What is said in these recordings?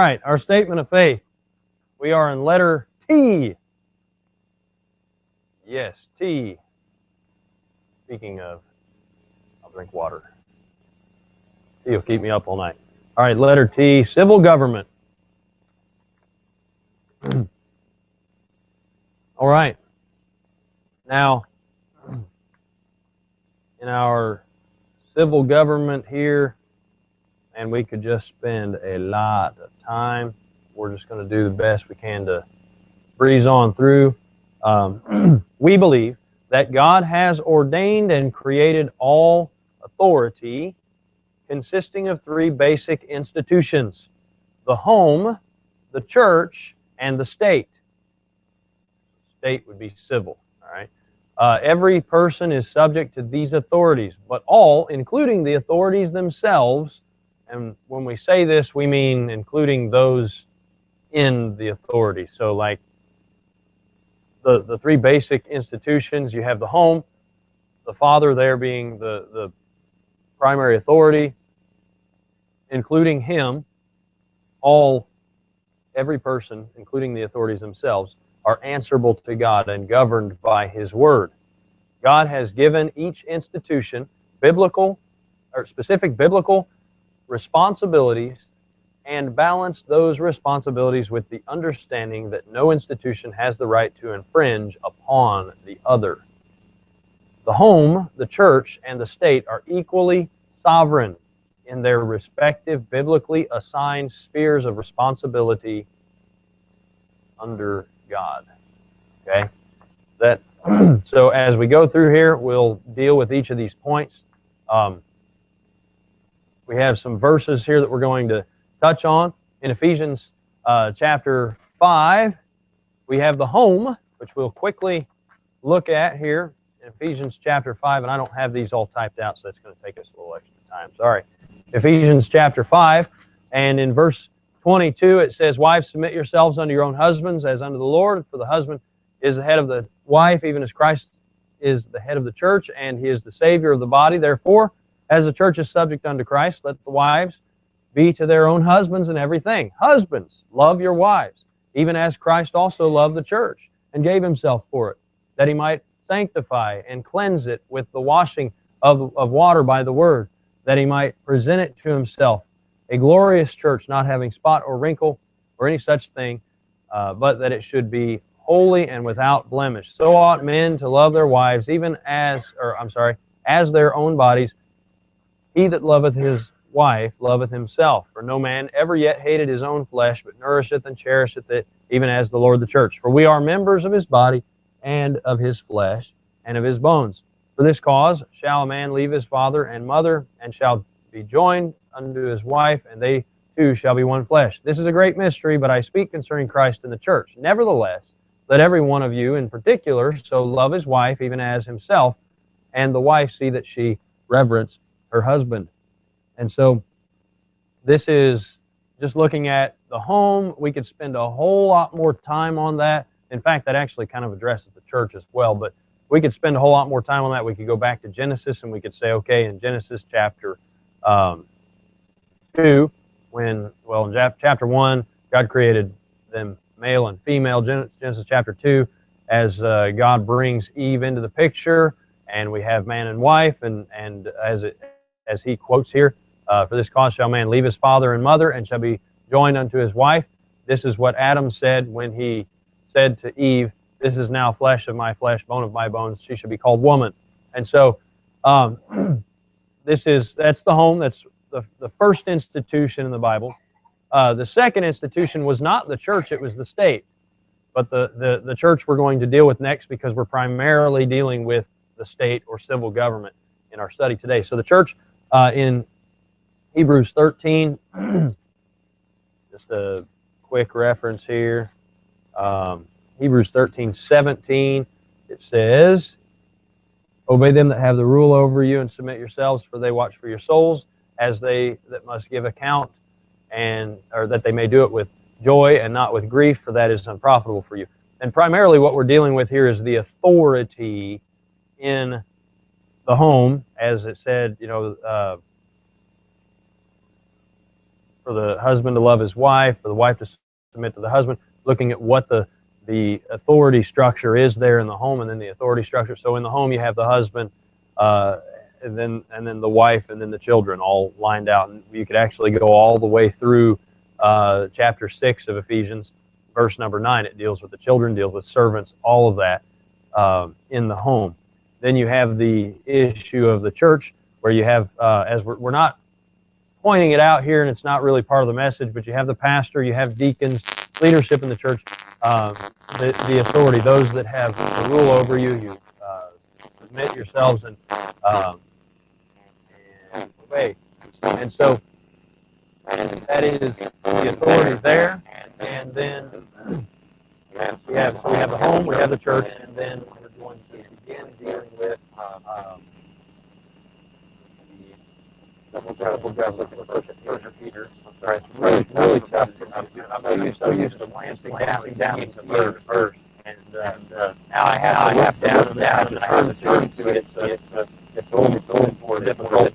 All right, our statement of faith. We are in letter T. Yes, T. Speaking of, I'll drink water. T will keep me up all night. All right, letter T, civil government. All right. Now, in our civil government here, and we could just spend a lot of time. We're just going to do the best we can to breeze on through. We believe that God has ordained and created all authority consisting of three basic institutions: the home, the church, and the state. State would be civil, all right? Every person is subject to these authorities, but all, including the authorities themselves, and when we say this, we mean including those in the authority. So like the three basic institutions, you have the home, the father there being the primary authority, including him, every person, including the authorities themselves, are answerable to God and governed by His Word. God has given each institution specific biblical responsibilities and balanced those responsibilities with the understanding that no institution has the right to infringe upon the other. The home, the church, and the state are equally sovereign in their respective biblically assigned spheres of responsibility under God. Okay? So as we go through here, we'll deal with each of these points. We have some verses here that we're going to touch on. In Ephesians chapter 5, we have the home, which we'll quickly look at here in Ephesians chapter 5, and I don't have these all typed out, so that's going to take us a little extra time. Sorry. Ephesians chapter 5, and in verse 22, it says, "Wives, submit yourselves unto your own husbands as unto the Lord, for the husband is the head of the wife, even as Christ is the head of the church, and He is the Savior of the body. Therefore, as the church is subject unto Christ, let the wives be to their own husbands in everything. Husbands, love your wives, even as Christ also loved the church, and gave Himself for it, that He might sanctify and cleanse it with the washing of water by the Word, that He might present it to Himself, a glorious church, not having spot or wrinkle or any such thing, but that it should be holy and without blemish. So ought men to love their wives, even as their own bodies. He that loveth his wife loveth himself. For no man ever yet hated his own flesh, but nourisheth and cherisheth it, even as the Lord the church. For we are members of His body, and of His flesh, and of His bones. For this cause shall a man leave his father and mother, and shall be joined unto his wife, and they two shall be one flesh. This is a great mystery, but I speak concerning Christ and the church. Nevertheless, let every one of you in particular so love his wife, even as himself, and the wife see that she reverence her husband." And so this is just looking at the home. We could spend a whole lot more time on that. In fact, that actually kind of addresses the church as well, but we could spend a whole lot more time on that. We could go back to Genesis, and we could say, okay, in Genesis chapter 2, in chapter 1, God created them male and female. Genesis chapter 2, as God brings Eve into the picture, and we have man and wife, and as he quotes here, "For this cause shall man leave his father and mother, and shall be joined unto his wife." This is what Adam said when he said to Eve, "This is now flesh of my flesh, bone of my bones. She shall be called woman." And so that's the home. That's the first institution in the Bible. The second institution was not the church, it was the state. But the church we're going to deal with next, because we're primarily dealing with the state or civil government in our study today. So the church in Hebrews 13, just a quick reference here. Hebrews 13:17, it says, "Obey them that have the rule over you, and submit yourselves, for they watch for your souls, as they that must give account, or that they may do it with joy and not with grief, for that is unprofitable for you." And primarily what we're dealing with here is the authority in the home, as it said, for the husband to love his wife, for the wife to submit to the husband, looking at what the authority structure is there in the home, and then the authority structure. So in the home you have the husband, and then the wife, and then the children, all lined out. And you could actually go all the way through chapter 6 of Ephesians, verse number 9. It deals with the children, deals with servants, all of that in the home. Then you have the issue of the church, where you have, as we're not pointing it out here, and it's not really part of the message, but you have the pastor, you have deacons, leadership in the church, the authority, those that have the rule over you. You submit yourselves and obey. And so that is the authority there. And then we have the home, we have the church, and then we're going to begin dealing with Peter. Sorry, it's really tough. I'm so used to glancing down into the verse, and now I have down and to turn to it. It's a little more difficult.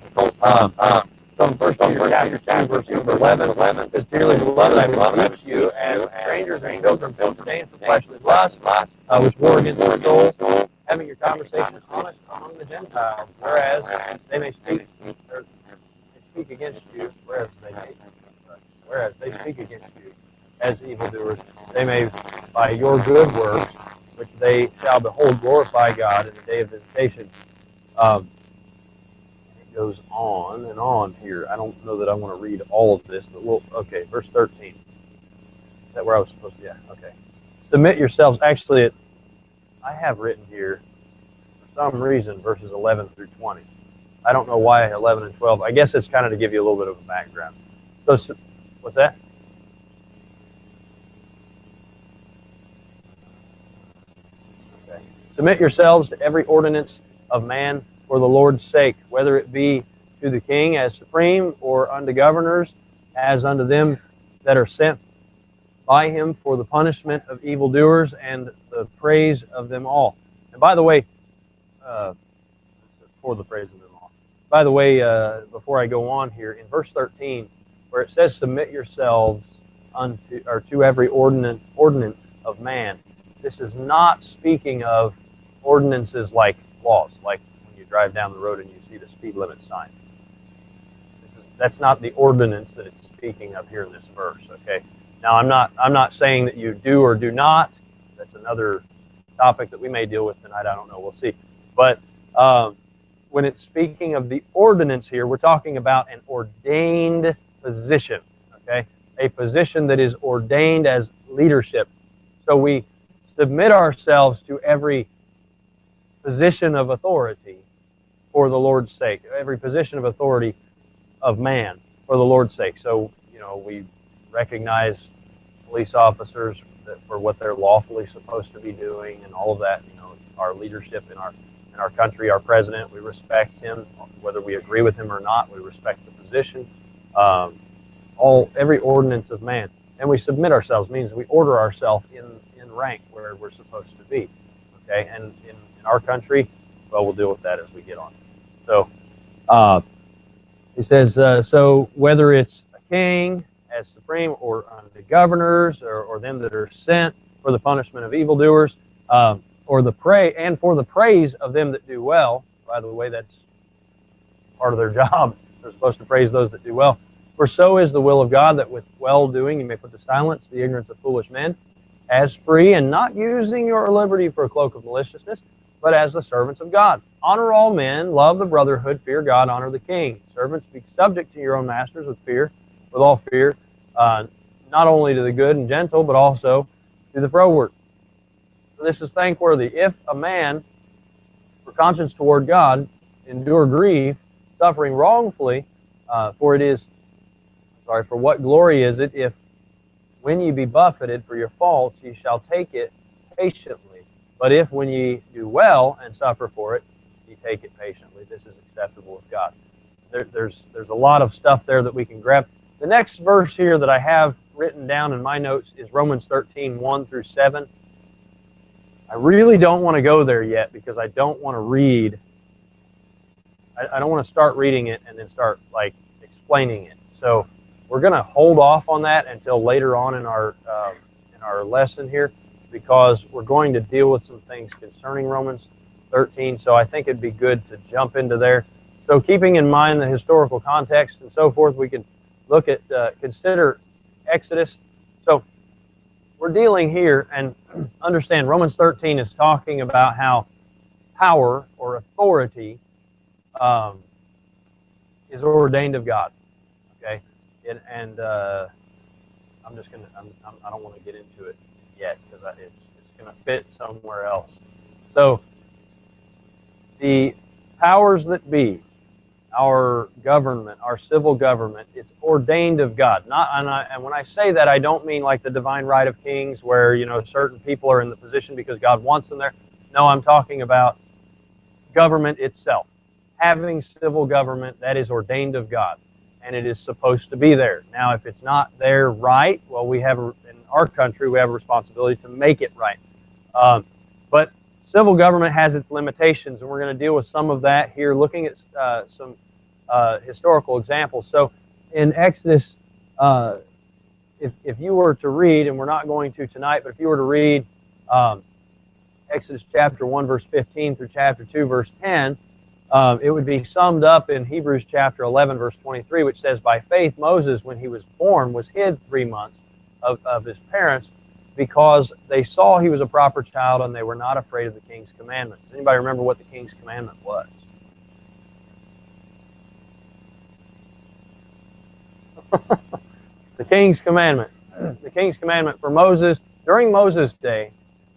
So in 1 Peter chapter 2, verse 11, says, "Dearly beloved, I beseech you, as strangers and pilgrims, abstain from fleshly lusts, which war against the soul, having your conversation honest among the Gentiles, whereas they may speak against you, whereas they speak against you as evildoers, they may, by your good works, which they shall behold, glorify God in the day of visitation." It goes on and on here. I don't know that I want to read all of this, but okay, verse 13. Is that where I was supposed to? Yeah, okay. Submit yourselves. Actually, I have written here, for some reason, verses 11 through 20. I don't know why 11 and 12. I guess it's kind of to give you a little bit of a background. So, what's that? Okay. Submit yourselves to every ordinance of man for the Lord's sake, whether it be to the king as supreme, or unto governors as unto them that are sent by him for the punishment of evildoers and the praise of them all. And by the way, for the praise of them all. By the way, before I go on here, in verse 13, where it says, "Submit yourselves to every ordinance of man," this is not speaking of ordinances like laws, like when you drive down the road and you see the speed limit sign. That's not the ordinance that it's speaking of here in this verse. Okay. Now I'm not saying that you do or do not. That's another topic that we may deal with tonight. I don't know. We'll see. But when it's speaking of the ordinance here, we're talking about an ordained position. Okay, a position that is ordained as leadership. So we submit ourselves to every position of authority for the Lord's sake, every position of authority of man for the Lord's sake. So, we recognize police officers for what they're lawfully supposed to be doing and all of that. Our leadership in our country, our president, we respect him, whether we agree with him or not. We respect the position. Every ordinance of man. And we submit ourselves means we order ourselves in rank where we're supposed to be. Okay, and in our country, well, we'll deal with that as we get on. So, he says, so whether it's a king as supreme, or the governors, or them that are sent for the punishment of evildoers, or for the praise of them that do well. By the way, that's part of their job. They're supposed to praise those that do well. For so is the will of God, that with well-doing you may put to silence the ignorance of foolish men, as free, and not using your liberty for a cloak of maliciousness, but as the servants of God. Honor all men, love the brotherhood, fear God, honor the king. Servants, be subject to your own masters with all fear, not only to the good and gentle, but also to the froward. So this is thankworthy. If a man, for conscience toward God, endure grief, suffering wrongfully, for what glory is it, if when ye be buffeted for your faults, ye shall take it patiently. But if when ye do well and suffer for it, ye take it patiently, this is acceptable with God. There's a lot of stuff there that we can grab. The next verse here that I have written down in my notes is Romans 13, 1 through 7. I really don't want to go there yet because I don't want to read. I don't want to start reading it and then start explaining it. So we're going to hold off on that until later on in our lesson here, because we're going to deal with some things concerning Romans 13. So I think it'd be good to jump into there. So keeping in mind the historical context and so forth, we can look at consider Exodus. So we're dealing here, and understand Romans 13 is talking about how power or authority is ordained of God. Okay, and I'm just gonna. I don't want to get into it yet because it's going to fit somewhere else. So the powers that be, our government, our civil government, it's ordained of God. And when I say that, I don't mean like the divine right of kings, where certain people are in the position because God wants them there. No, I'm talking about government itself. Having civil government, that is ordained of God, and it is supposed to be there. Now, if it's not there right, well, we have in our country we have a responsibility to make it right. But civil government has its limitations, and we're going to deal with some of that here, looking at some historical examples. So in Exodus, if you were to read, and we're not going to tonight, but if you were to read Exodus chapter 1, verse 15 through chapter 2, verse 10, it would be summed up in Hebrews chapter 11, verse 23, which says, by faith Moses, when he was born, was hid 3 months of his parents, because they saw he was a proper child and they were not afraid of the king's commandment. Does anybody remember what the king's commandment was? The king's commandment. The king's commandment for Moses, during Moses' day,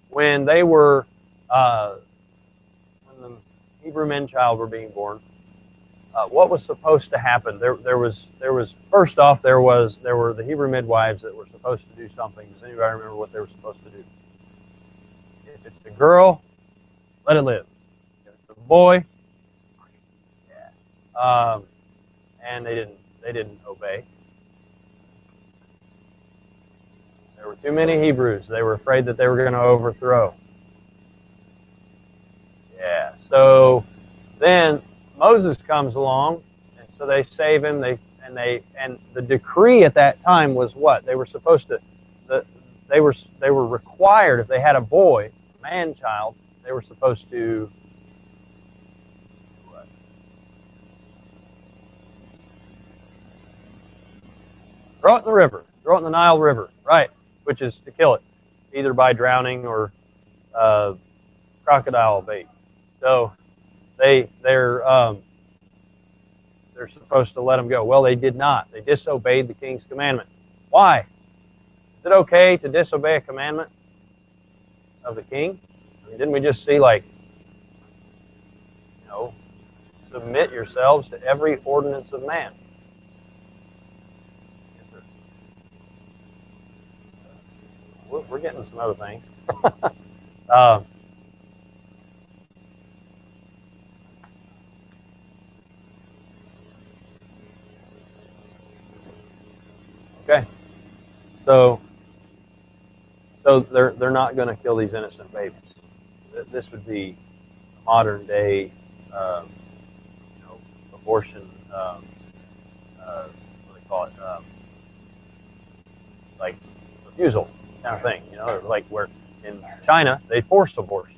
when they were, when the Hebrew men-child were being born, what was supposed to happen? There was first off, there were the Hebrew midwives that were supposed to do something. Does anybody remember what they were supposed to do? If it's a girl, let it live. If it's a boy, yeah. And they didn't obey. There were too many Hebrews. They were afraid that they were going to overthrow. Yeah. So then Moses comes along, and so they save him. And the decree at that time was what? They were supposed to. They were required, if they had a boy, a man-child, they were supposed to. What? Throw it in the river. Throw it in the Nile River. Right. Which is to kill it, either by drowning or crocodile bait. So they're supposed to let them go. Well, they did not. They disobeyed the king's commandment. Why? Is it okay to disobey a commandment of the king? I mean, didn't we just see, submit yourselves to every ordinance of man? We're getting some other things. Okay, so they're not going to kill these innocent babies. This would be modern day, abortion. What do they call it? Like refusal kind of thing. Like where in China they force abortions.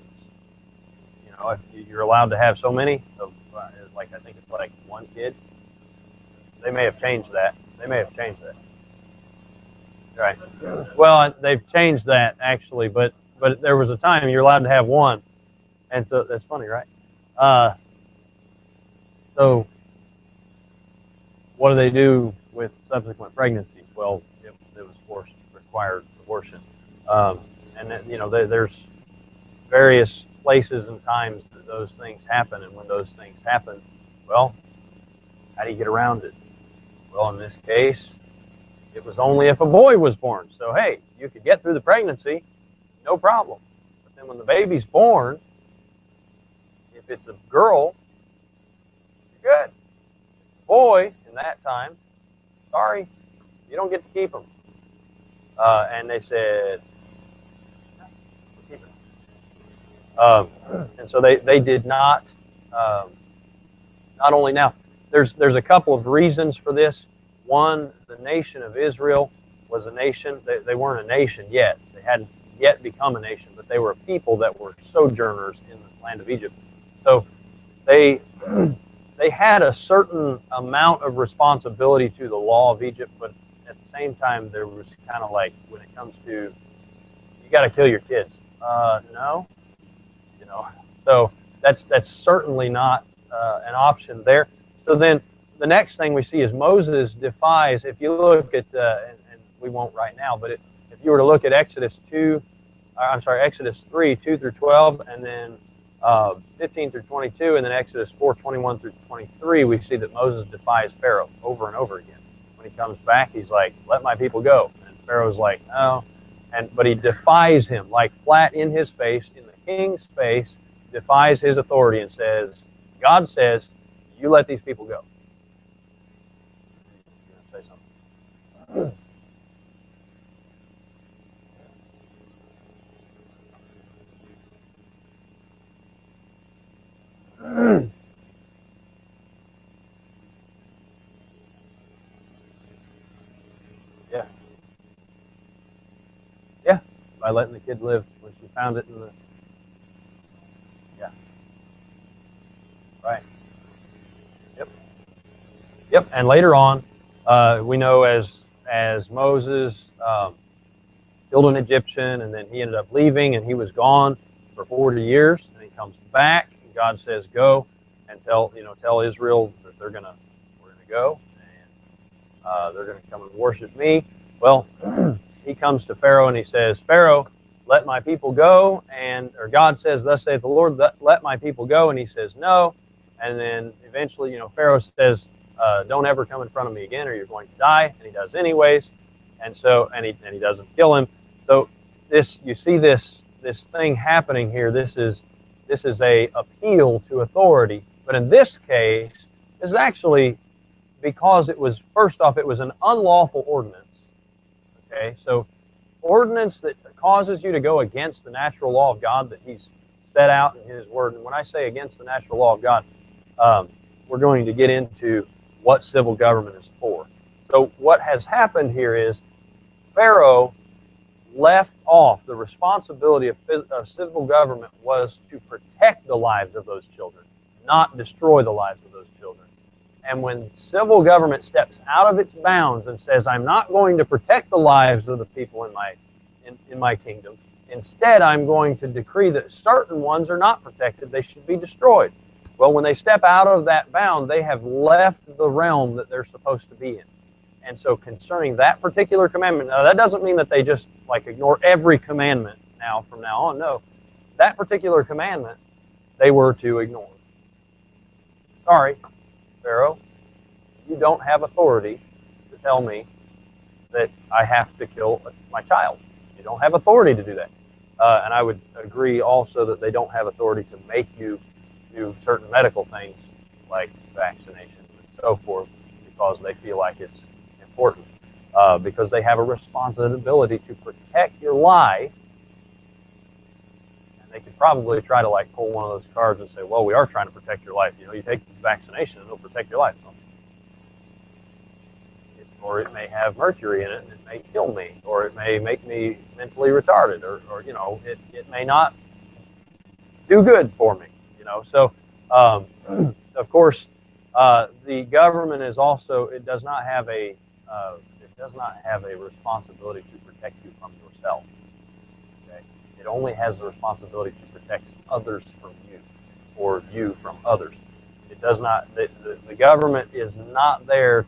If you're allowed to have so many, I think it's like one kid. They may have changed that. Right. Well, they've changed that actually, but there was a time you're allowed to have one, and so that's funny, right? So what do they do with subsequent pregnancies? Well, it was required abortion, and then, there's various places and times that those things happen, and when those things happen, well, how do you get around it? Well, in this case, it was only if a boy was born. So, hey, you could get through the pregnancy, no problem. But then when the baby's born, if it's a girl, you're good. Boy, in that time, sorry, you don't get to keep them. And they said, keep it. And so they did not. Not only now, there's a couple of reasons for this. One, the nation of Israel was a nation. They weren't a nation yet. They hadn't yet become a nation, but they were a people that were sojourners in the land of Egypt. So they they had a certain amount of responsibility to the law of Egypt, but at the same time, there was kind of like, when it comes to, you got to kill your kids. No, you know. So that's certainly not an option there. So then the next thing we see is Moses defies. If you look at, and we won't right now, but if you were to look at Exodus 3, 2 through 12, and then 15 through 22, and then Exodus 4, 21 through 23, we see that Moses defies Pharaoh over and over again. When he comes back, he's like, let my people go. And Pharaoh's like, no. But he defies him, like flat in his face, in the king's face, defies his authority and says, God says, you let these people go. You're going to say something. Yeah. Yeah. By letting the kid live when she found it in the... Yeah. Right. Yep. Yep. And later on, we know as Moses killed an Egyptian, and then he ended up leaving, and he was gone for 40 years, and he comes back, and God says, go and tell Israel that we're gonna go, and they're gonna come and worship me. Well, he comes to Pharaoh and he says, Pharaoh, let my people go, or God says, thus saith the Lord, let my people go, and he says no, and then eventually, Pharaoh says, don't ever come in front of me again, or you're going to die, and he does anyways, and he doesn't kill him. So you see this thing happening here. This is a appeal to authority. But in this case, it's actually because it was, first off, it was an unlawful ordinance. Okay, so ordinance that causes you to go against the natural law of God that He's set out in His Word. And when I say against the natural law of God, we're going to get into what civil government is for. So what has happened here is Pharaoh left off the responsibility of civil government was to protect the lives of those children, not destroy the lives of those children. And when civil government steps out of its bounds and says, I'm not going to protect the lives of the people in my kingdom, instead I'm going to decree that certain ones are not protected, they should be destroyed. Well, when they step out of that bound, they have left the realm that they're supposed to be in. And so concerning that particular commandment, now that doesn't mean that they just ignore every commandment from now on. No, that particular commandment they were to ignore. Sorry, Pharaoh, you don't have authority to tell me that I have to kill my child. You don't have authority to do that. And I would agree also that they don't have authority to make you do certain medical things like vaccination and so forth because they feel like it's important. Because they have a responsibility to protect your life. And they could probably try to pull one of those cards and say, well, we are trying to protect your life. You take this vaccination and it'll protect your life. Or it may have mercury in it and it may kill me. Or it may make me mentally retarded. Or it may not do good for me. So of course the government is also, it does not have a responsibility to protect you from yourself. Okay? It only has the responsibility to protect others from you, or you from others. It does not. The government is not there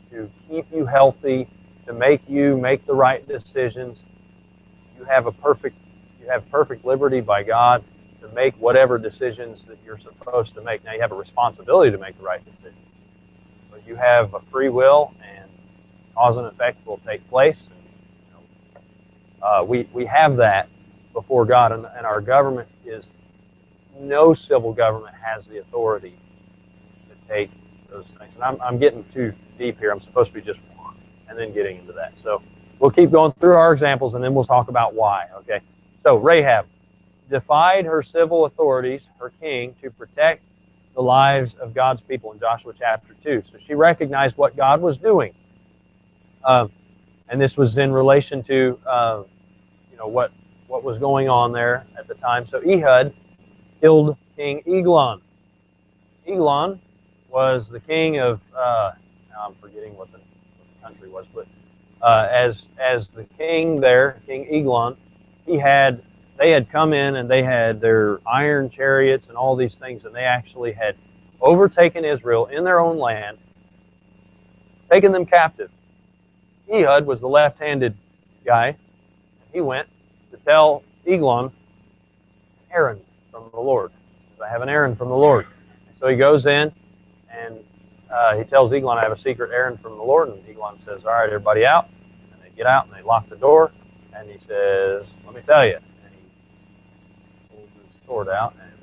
to keep you healthy, to make you make the right decisions. You have perfect liberty by God to make whatever decisions that you're supposed to make. Now you have a responsibility to make the right decisions, but you have a free will, and cause and effect will take place. We have that before God, and our government is, no civil government has the authority to take those things. And I'm getting too deep here. I'm supposed to be just one, and then getting into that. So we'll keep going through our examples, and then we'll talk about why. Okay. So Rahab defied her civil authorities, her king, to protect the lives of God's people in Joshua chapter 2. So she recognized what God was doing. And this was in relation to what was going on there at the time. So Ehud killed King Eglon. Eglon was the king of now I'm forgetting what the country was, but as the king there, King Eglon, they had come in and they had their iron chariots and all these things, and they actually had overtaken Israel in their own land, taken them captive. Ehud was the left-handed guy. He went to tell Eglon an errand from the Lord. I have an errand from the Lord. So he goes in and he tells Eglon, I have a secret errand from the Lord. And Eglon says, all right, everybody out. And they get out and they lock the door. And he says, let me tell you. And he pulls his sword out and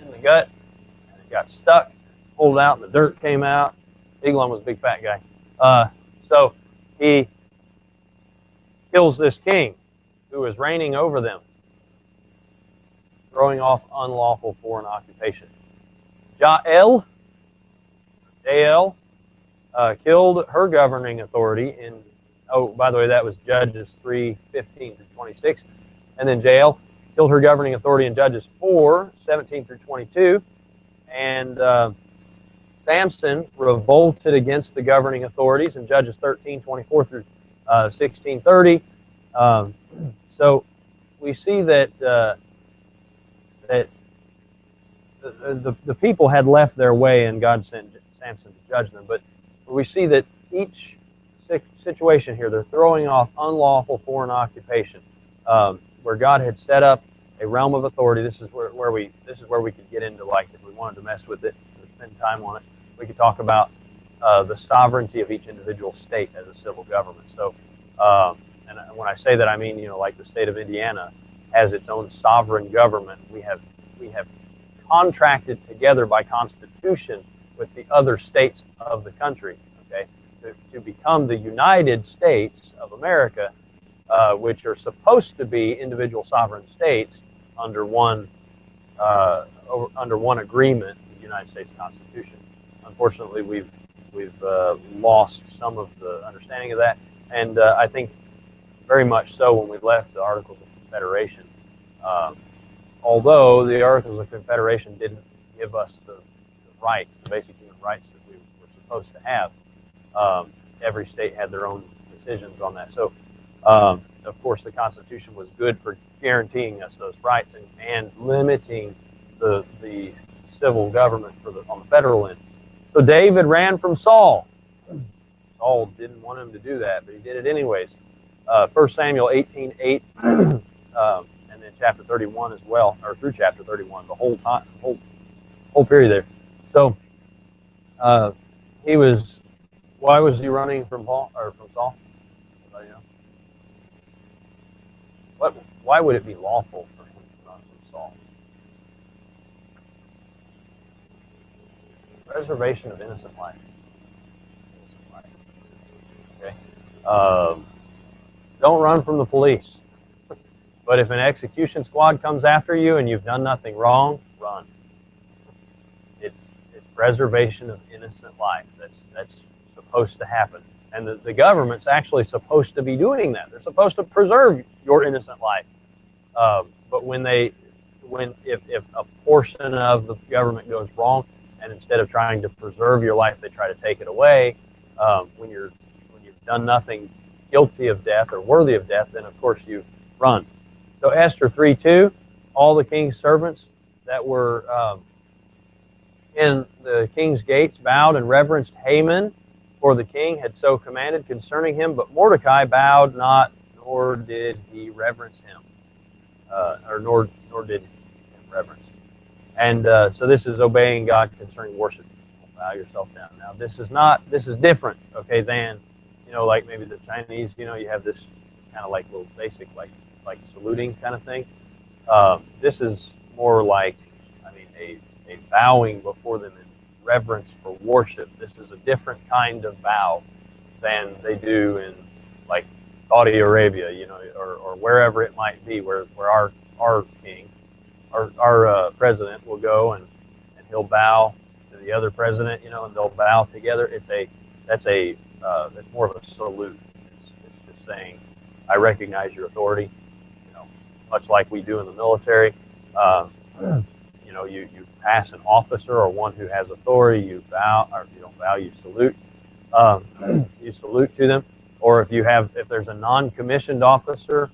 in the gut. And it got stuck, pulled out, and the dirt came out. Eglon was a big fat guy. So he kills this king who is reigning over them, throwing off unlawful foreign occupation. Jael killed her governing authority in, by the way, that was Judges 3:15 through 26. And then Jael killed her governing authority in Judges 4:17 through 22. And Samson revolted against the governing authorities in Judges 13:24 through 16:30. So we see that the people had left their way and God sent Samson to judge them. But we see that each situation here, they're throwing off unlawful foreign occupation, where God had set up a realm of authority. This is where we could get into, like, if we wanted to mess with it, to spend time on it, we could talk about the sovereignty of each individual state as a civil government. So, and when I say that, I mean, like the state of Indiana has its own sovereign government. We have contracted together by constitution with the other states of the country, okay, to become the United States of America, which are supposed to be individual sovereign states under one agreement, the United States Constitution. Unfortunately, we've lost some of the understanding of that, and I think very much so when we left the Articles of Confederation. Although the Articles of Confederation didn't give us the rights, the basic human rights that we were supposed to have, every state had their own decisions on that. So, of course, the Constitution was good for guaranteeing us those rights and limiting the civil government on the federal end. So David ran from Saul. Saul didn't want him to do that, but he did it anyways. 1 Samuel 18:8. And then chapter 31 as well, or through chapter 31, the whole time, whole period there. So why was he running from Saul? Anybody know? Why would it be lawful for him to run from Saul? Preservation of innocent life. Okay. Don't run from the police. But if an execution squad comes after you and you've done nothing wrong, run. It's preservation of innocent life. That's supposed to happen. And the government's actually supposed to be doing that. They're supposed to preserve your innocent life. But if a portion of the government goes wrong, and instead of trying to preserve your life, they try to take it away, when you've done nothing guilty of death or worthy of death, then of course you run. So Esther 3:2, all the king's servants that were in the king's gates bowed and reverenced Haman, for the king had so commanded concerning him, but Mordecai bowed not, nor did he reverence him, nor did him reverence. And so this is obeying God concerning worship. Bow yourself down. Now this is different, okay, than, like maybe the Chinese, you have this kind of like little basic, like saluting kind of thing. This is more like, a bowing before them in reverence for worship. This is a different kind of bow than they do in, like, Saudi Arabia, or wherever it might be, where our king, our president will go and he'll bow to the other president, and they'll bow together. That's a it's more of a salute. It's just saying, I recognize your authority, you know, much like we do in the military. You know, you pass an officer or one who has authority, you bow, or if you don't bow, you salute. You salute to them. Or if there's a non-commissioned officer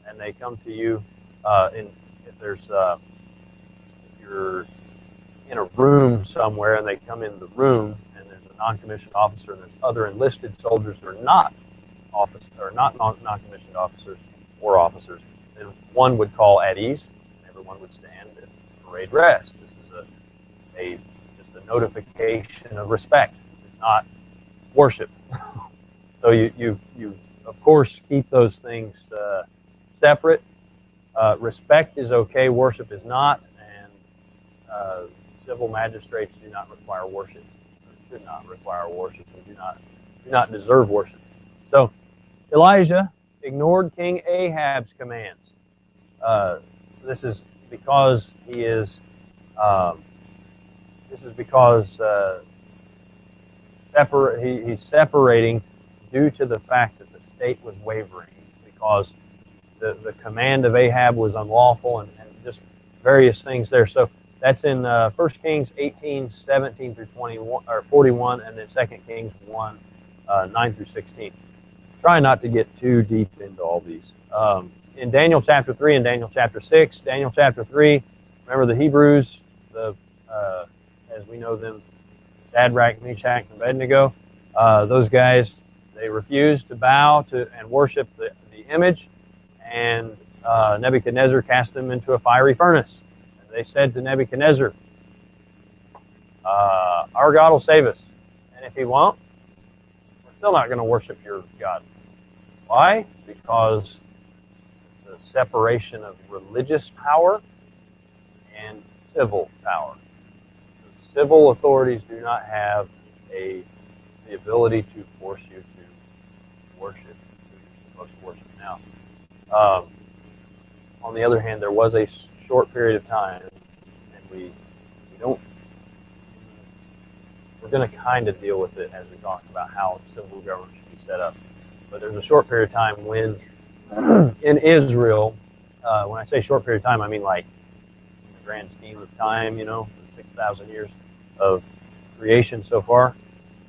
and they come to you, if you're in a room somewhere and they come in the room and there's a non-commissioned officer and there's other enlisted soldiers who are not non-commissioned officers or officers, then one would call at ease, and everyone would stand and parade rest. This is just a notification of respect. It's not worship. So you of course keep those things separate. Respect is okay, worship is not, and civil magistrates do not require worship, or should not require worship, and do not deserve worship. So Elijah ignored King Ahab's commands. This is because he's separating due to the fact that the state was wavering, because the command of Ahab was unlawful, and just various things there. So that's in 1 Kings 18, 17 through 21 or 41, and then 2 Kings 1, 9 through 16. Try not to get too deep into all these. In Daniel chapter 3 and Daniel chapter 6, Daniel chapter 3, remember the Hebrews, as we know them, Shadrach, Meshach, and Abednego. Those guys, they refused to bow to and worship the image, and Nebuchadnezzar cast them into a fiery furnace. And they said to Nebuchadnezzar, our God will save us, and if he won't, we're still not going to worship your God. Why? Because the separation of religious power and civil power. The civil authorities do not have the ability to force you to worship who you're supposed to worship. Now, on the other hand, there was a short period of time, and we're going to kind of deal with it as we talk about how civil government should be set up. But there's a short period of time when in Israel, when I say short period of time, I mean like in the grand scheme of time, you know, 6,000 years of creation so far,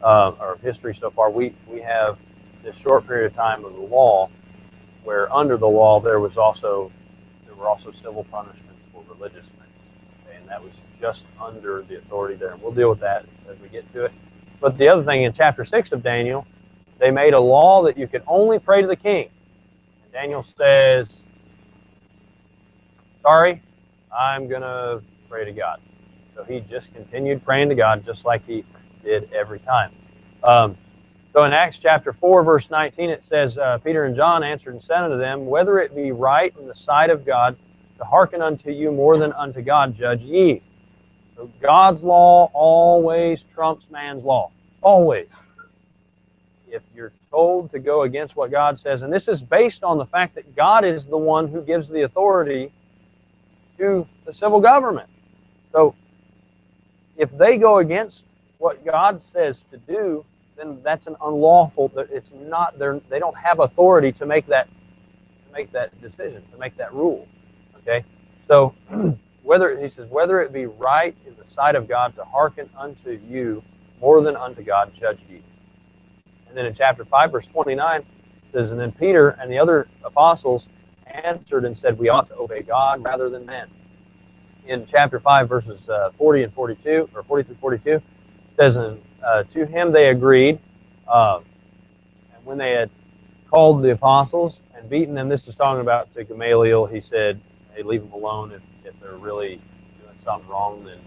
or of history so far, we have this short period of time of the law, where under the law there were also civil punishments for religious things, okay? And that was just under the authority there, and we'll deal with that as we get to it. But the other thing, in chapter 6 of Daniel, they made a law that you could only pray to the king. And Daniel says, sorry, I'm going to pray to God. So he just continued praying to God just like he did every time. So in Acts chapter 4, verse 19, it says, Peter and John answered and said unto them, whether it be right in the sight of God to hearken unto you more than unto God, judge ye. So God's law always trumps man's law. Always. If you're told to go against what God says, and this is based on the fact that God is the one who gives the authority to the civil government. So if they go against what God says to do, then that's an unlawful. It's not. They don't have authority to make that decision, to make that rule. Okay. So whether it be right in the sight of God to hearken unto you more than unto God, judge ye. And then in chapter 5, verse 29, it says, and then Peter and the other apostles answered and said, we ought to obey God rather than men. In chapter 5, verses 40 and 42, or 40 through 42, it says, and to him they agreed, and when they had called the apostles and beaten them, this is talking about to Gamaliel, he said, hey, leave them alone. If they're really doing something wrong, then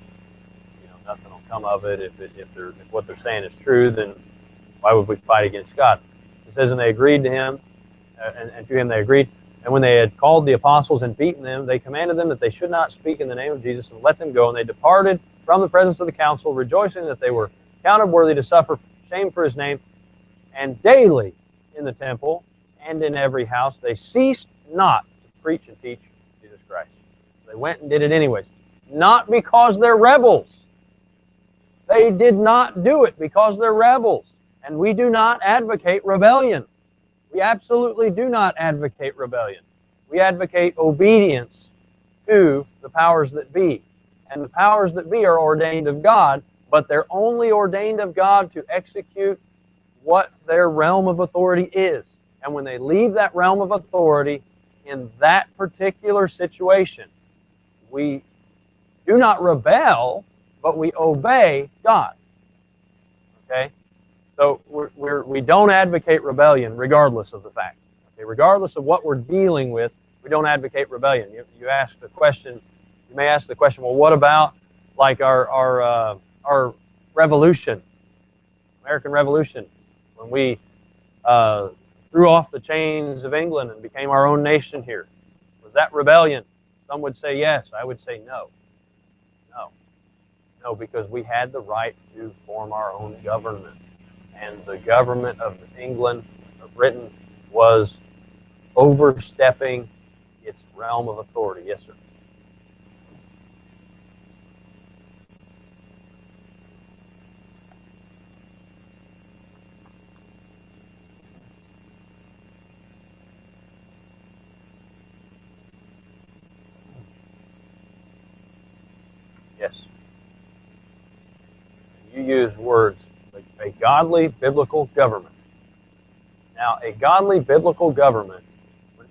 nothing will come of it. If what they're saying is true, then why would we fight against God? It says, and they agreed to him, and to him they agreed. And when they had called the apostles and beaten them, they commanded them that they should not speak in the name of Jesus, and let them go. And they departed from the presence of the council, rejoicing that they were counted worthy to suffer shame for his name. And daily in the temple and in every house they ceased not to preach and teach Jesus Christ. They went and did it anyways. Not because they're rebels. They did not do it because they're rebels. And we do not advocate rebellion. We absolutely do not advocate rebellion. We advocate obedience to the powers that be. And the powers that be are ordained of God, but they're only ordained of God to execute what their realm of authority is. And when they leave that realm of authority in that particular situation, we do not rebel, but we obey God. Okay? So we don't advocate rebellion regardless of the fact. Okay? Regardless of what we're dealing with, we don't advocate rebellion. You ask the question, you may ask the question, well, what about like our revolution, American Revolution, when we threw off the chains of England and became our own nation here? Was that rebellion? Some would say yes. I would say no. No, because we had the right to form our own government. And the government of England, of Britain, was overstepping its realm of authority. Yes, sir. Yes. You use words like a godly biblical government. Now, a godly biblical government,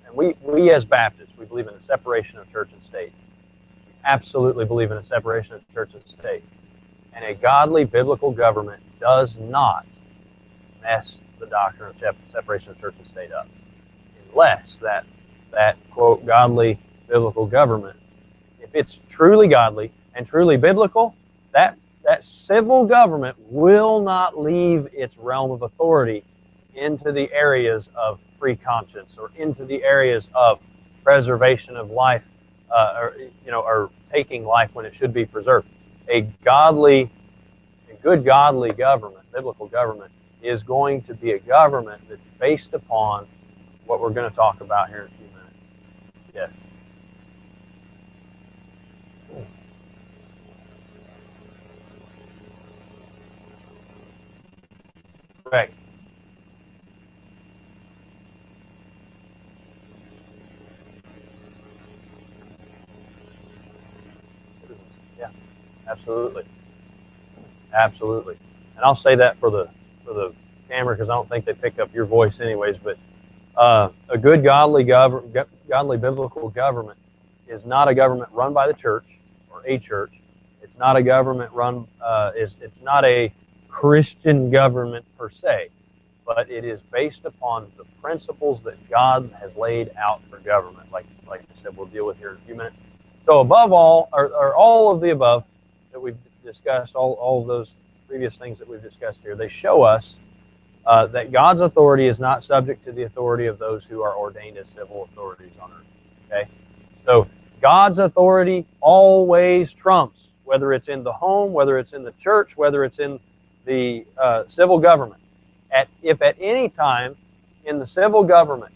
and we as Baptists, we believe in a separation of church and state. We absolutely believe in a separation of church and state. And a godly biblical government does not mess the doctrine of separation of church and state up. Unless that quote, godly biblical government, if it's truly godly and truly biblical, that civil government will not leave its realm of authority into the areas of free conscience or into the areas of preservation of life, or taking life when it should be preserved. A good godly government, biblical government, is going to be a government that's based upon what we're going to talk about here in a few minutes. Yes. Correct. Yeah, absolutely. Absolutely. And I'll say that for the camera because I don't think they pick up your voice anyways, but a good godly biblical government is not a government run by the church or a church. It's not a government run, it's not a Christian government per se, but it is based upon the principles that God has laid out for government, like I said, we'll deal with here in a few minutes. So above all, or all of the above that we've discussed, all of those previous things that we've discussed here, they show us that God's authority is not subject to the authority of those who are ordained as civil authorities on earth. Okay? So God's authority always trumps, whether it's in the home, whether it's in the church, whether it's in the civil government. If at any time in the civil government,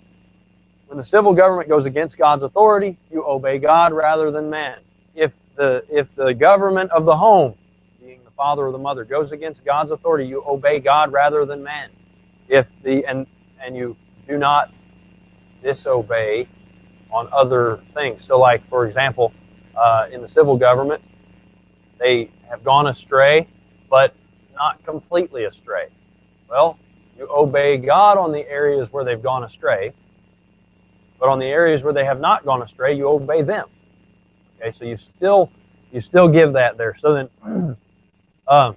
when the civil government goes against God's authority, you obey God rather than man. If the government of the home, being the father or the mother, goes against God's authority, you obey God rather than man. And you do not disobey on other things. So, like for example, in the civil government, they have gone astray, but not completely astray. Well, you obey God on the areas where they've gone astray, but on the areas where they have not gone astray, you obey them. Okay, so you still give that there. So then, how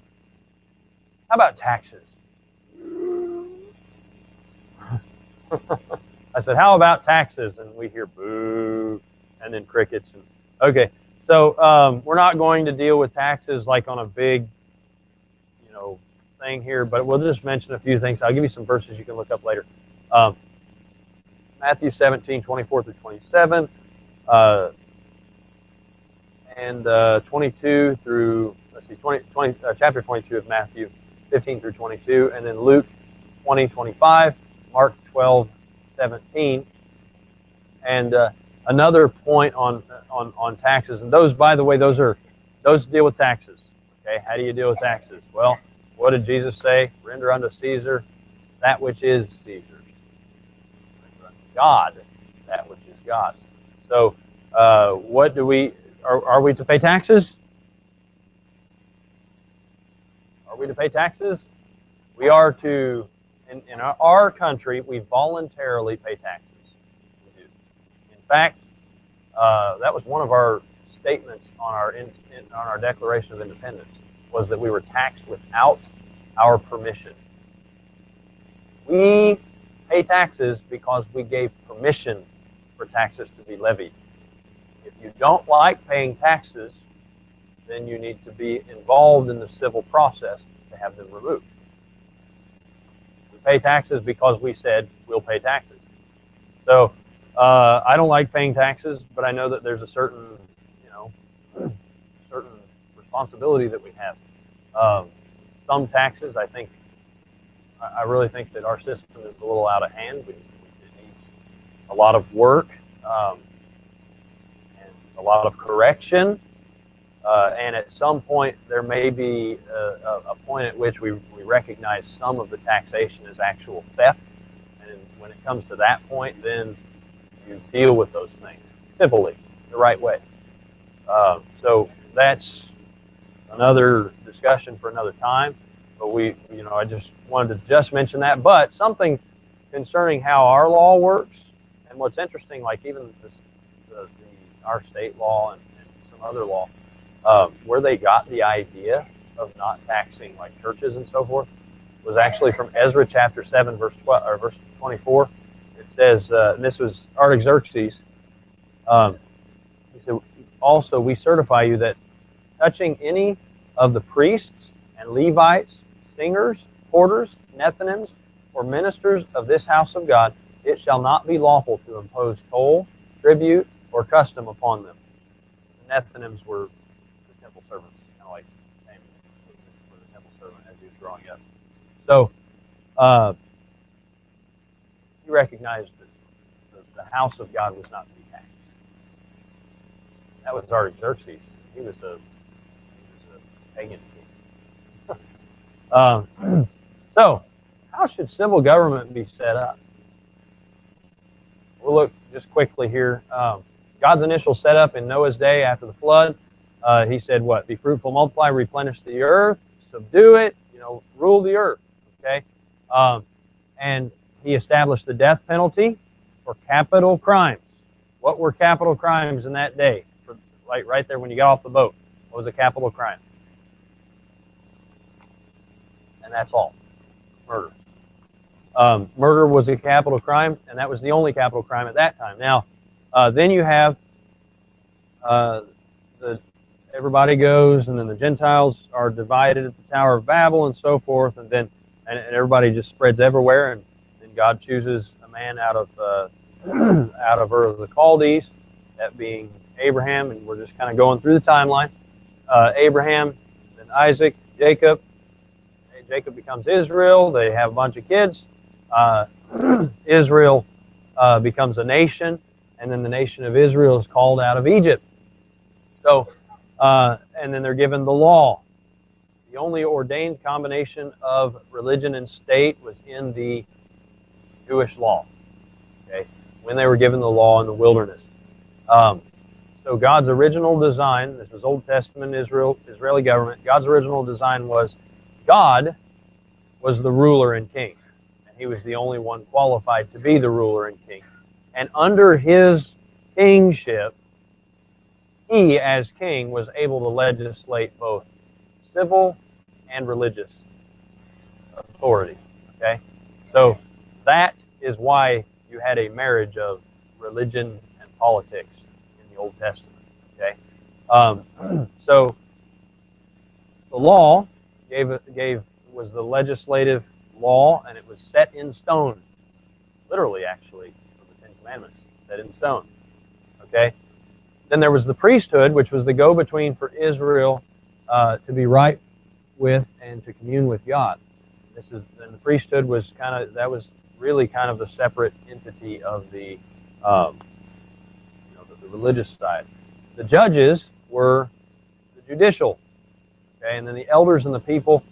about taxes? I said, how about taxes? And we hear boo, and then crickets. Okay, so we're not going to deal with taxes like on a big, thing here, but we'll just mention a few things. I'll give you some verses you can look up later. Matthew 17, 24 through 27, and 22 through, chapter 22 of Matthew, 15 through 22, and then Luke 20, 25, Mark 12, 17, and another point on taxes. And those, by the way, those deal with taxes. Okay, how do you deal with taxes? Well, what did Jesus say? Render unto Caesar that which is Caesar's. Render unto God that which is God's. So, what do we, are we to pay taxes? Are we to pay taxes? We are to, in our country, we voluntarily pay taxes. We do. In fact, that was one of our statements on our Declaration of Independence, was that we were taxed without our permission. We pay taxes because we gave permission for taxes to be levied. If you don't like paying taxes, then you need to be involved in the civil process to have them removed. We pay taxes because we said we'll pay taxes. So I don't like paying taxes, but I know that there's a certain, certain responsibility that we have. Some taxes, I really think that our system is a little out of hand. It needs a lot of work and a lot of correction. And at some point, there may be a point at which we recognize some of the taxation as actual theft. And when it comes to that point, then you deal with those things civilly, the right way. So that's another discussion for another time. But I just wanted to mention that. But something concerning how our law works, and what's interesting, like even our state law and some other law, where they got the idea of not taxing like churches and so forth, was actually from Ezra chapter 7, verse 24. It says, and this was Artaxerxes. He said, also we certify you that touching any of the priests and Levites, singers, porters, Nethinims, or ministers of this house of God, it shall not be lawful to impose toll, tribute, or custom upon them. The Nethinims were the temple servants, kind of like Samuel for the temple servant as he was growing up. So he recognized that the house of God was not to be taxed. That was Artaxerxes. He was a pagan king. So, how should civil government be set up? We'll look just quickly here. God's initial setup in Noah's day after the flood, he said what? Be fruitful, multiply, replenish the earth, subdue it, rule the earth. Okay? And he established the death penalty for capital crimes. What were capital crimes in that day? Like right there when you got off the boat. What was a capital crime? And that's all. Murder. Murder was a capital crime, and that was the only capital crime at that time. Now, then you have everybody goes, and then the Gentiles are divided at the Tower of Babel and so forth, and then everybody just spreads everywhere, and then God chooses a man out of Ur of the Chaldees, that being Abraham, and we're just kind of going through the timeline. Abraham, then Isaac, Jacob. Jacob becomes Israel. They have a bunch of kids. Israel becomes a nation, and then the nation of Israel is called out of Egypt. So, and then they're given the law. The only ordained combination of religion and state was in the Jewish law. Okay, when they were given the law in the wilderness. So God's original design, this was Old Testament Israeli government, God's original design was God was the ruler and king. And he was the only one qualified to be the ruler and king. And under his kingship, he as king was able to legislate both civil and religious authority. Okay? So that is why you had a marriage of religion and politics in the Old Testament. Okay? So the law was the legislative law, and it was set in stone. Literally, actually, for the Ten Commandments, set in stone. Okay? Then there was the priesthood, which was the go-between for Israel to be right with and to commune with God. And the priesthood was that was really kind of the separate entity of the religious side. The judges were the judicial. Okay, and then the elders and the people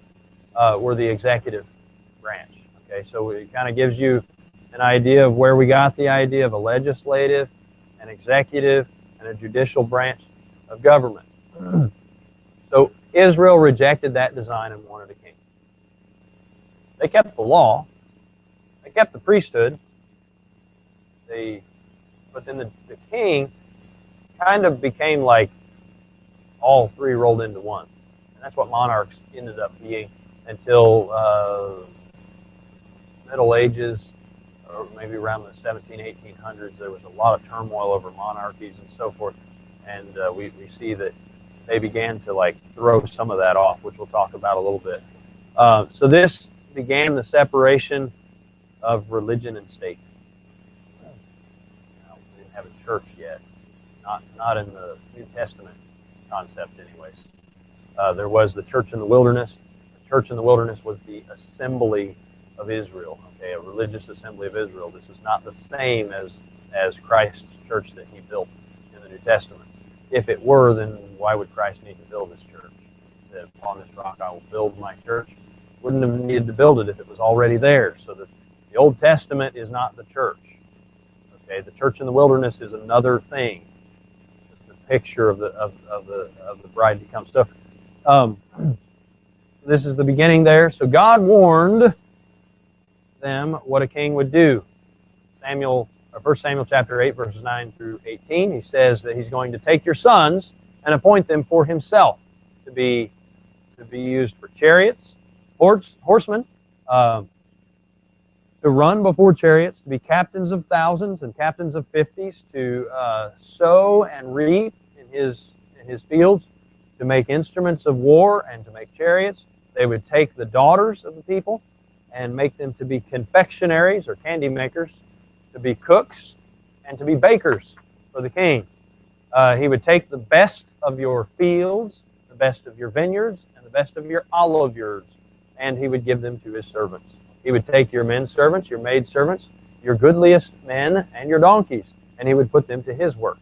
were the executive branch. Okay, so it kind of gives you an idea of where we got the idea of a legislative, an executive, and a judicial branch of government. So Israel rejected that design and wanted a king. They kept the law. They kept the priesthood. But then the king kind of became like all three rolled into one. And that's what monarchs ended up being until Middle Ages, or maybe around the 1800s. There was a lot of turmoil over monarchies and so forth. And we see that they began to like throw some of that off, which we'll talk about a little bit. So this began the separation of religion and state. We didn't have a church yet, not in the New Testament concept anyways. There was the church in the wilderness. The church in the wilderness was the assembly of Israel, okay, a religious assembly of Israel. This is not the same as Christ's church that he built in the New Testament. If it were, then why would Christ need to build this church? He said, upon this rock I will build my church. Wouldn't have needed to build it if it was already there. So the Old Testament is not the church. Okay, the church in the wilderness is another thing. It's the picture of the bride to come. So this is the beginning there. So God warned them what a king would do. 1 Samuel chapter 8, verses 9 through 18, he says that he's going to take your sons and appoint them for himself to be used for chariots, horsemen, to run before chariots, to be captains of thousands and captains of 50s, to sow and reap in his fields, to make instruments of war and to make chariots. They would take the daughters of the people and make them to be confectionaries or candy makers, to be cooks, and to be bakers for the king. He would take the best of your fields, the best of your vineyards, and the best of your olive yards, and he would give them to his servants. He would take your men servants, your maid servants, your goodliest men, and your donkeys, and he would put them to his work.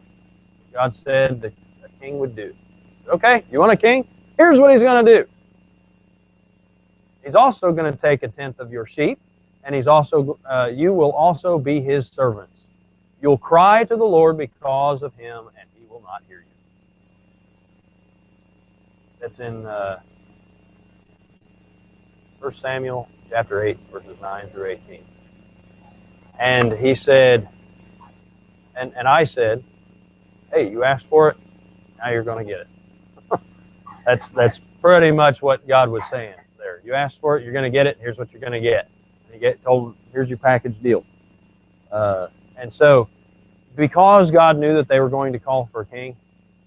God said that a king would do. Okay, you want a king? Here's what he's going to do. He's also going to take a tenth of your sheep, and you will also be his servants. You'll cry to the Lord because of him, and he will not hear you. That's in 1 Samuel chapter 8, verses 9 through 18. And he said, and I said, hey, you asked for it, now you're going to get it. That's pretty much what God was saying there. You asked for it, you're going to get it, here's what you're going to get. And you get told, here's your package deal. And so, because God knew that they were going to call for a king,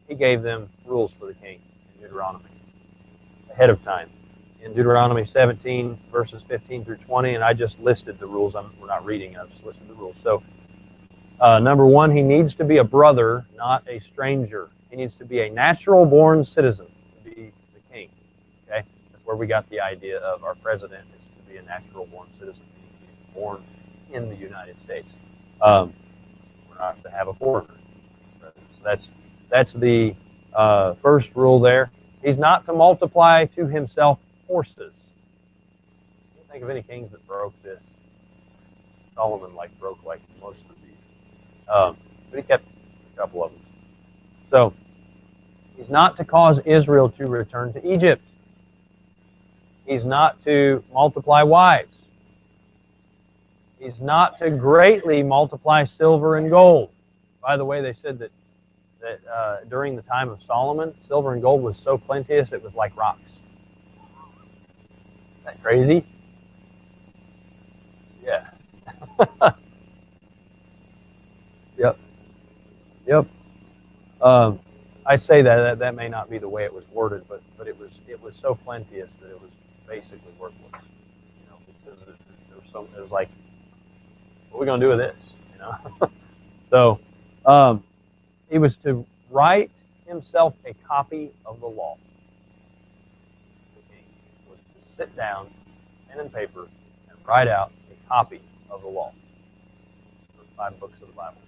he gave them rules for the king in Deuteronomy ahead of time. In Deuteronomy 17, verses 15 through 20, and I just listed the rules. We're not reading it, I've just listed the rules. So, number one, he needs to be a brother, not a stranger. He needs to be a natural-born citizen to be the king. Okay? That's where we got the idea of our president is to be a natural-born citizen. He needs to be born in the United States. We're not to have a foreigner. So that's the first rule there. He's not to multiply to himself horses. Can you think of any kings that broke this? Solomon broke most of these. But he kept a couple of them. So, he's not to cause Israel to return to Egypt. He's not to multiply wives. He's not to greatly multiply silver and gold. By the way, they said that during the time of Solomon, silver and gold was so plenteous it was like rocks. Isn't that crazy? Yeah. Yep. I say that may not be the way it was worded, but it was so plenteous that it was basically worthless. You know, because it was like, what are we going to do with this? You know. So he was to write himself a copy of the law. The king was to sit down, pen and paper, and write out a copy of the law. Those 5 books of the Bible.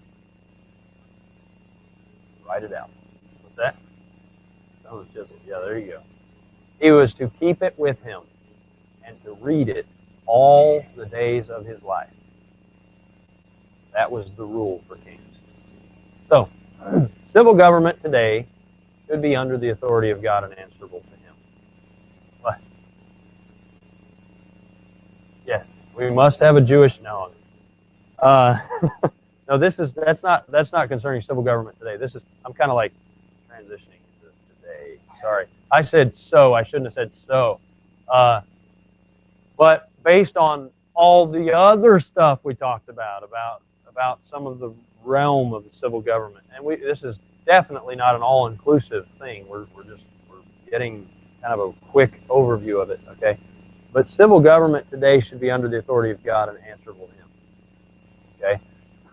Write it out. What's that? That was chiseled. Yeah, there you go. He was to keep it with him. and to read it all the days of his life. That was the rule for kings. So, civil government today should be under the authority of God and answerable to him. But, yes, we must have a Jewish, no. No, that's not concerning civil government today. I'm kind of like transitioning into today. Sorry. I said so. I shouldn't have said so. But based on all the other stuff we talked about some of the realm of the civil government, and this is definitely not an all-inclusive thing. We're getting kind of a quick overview of it, okay? But civil government today should be under the authority of God and answerable to him, okay?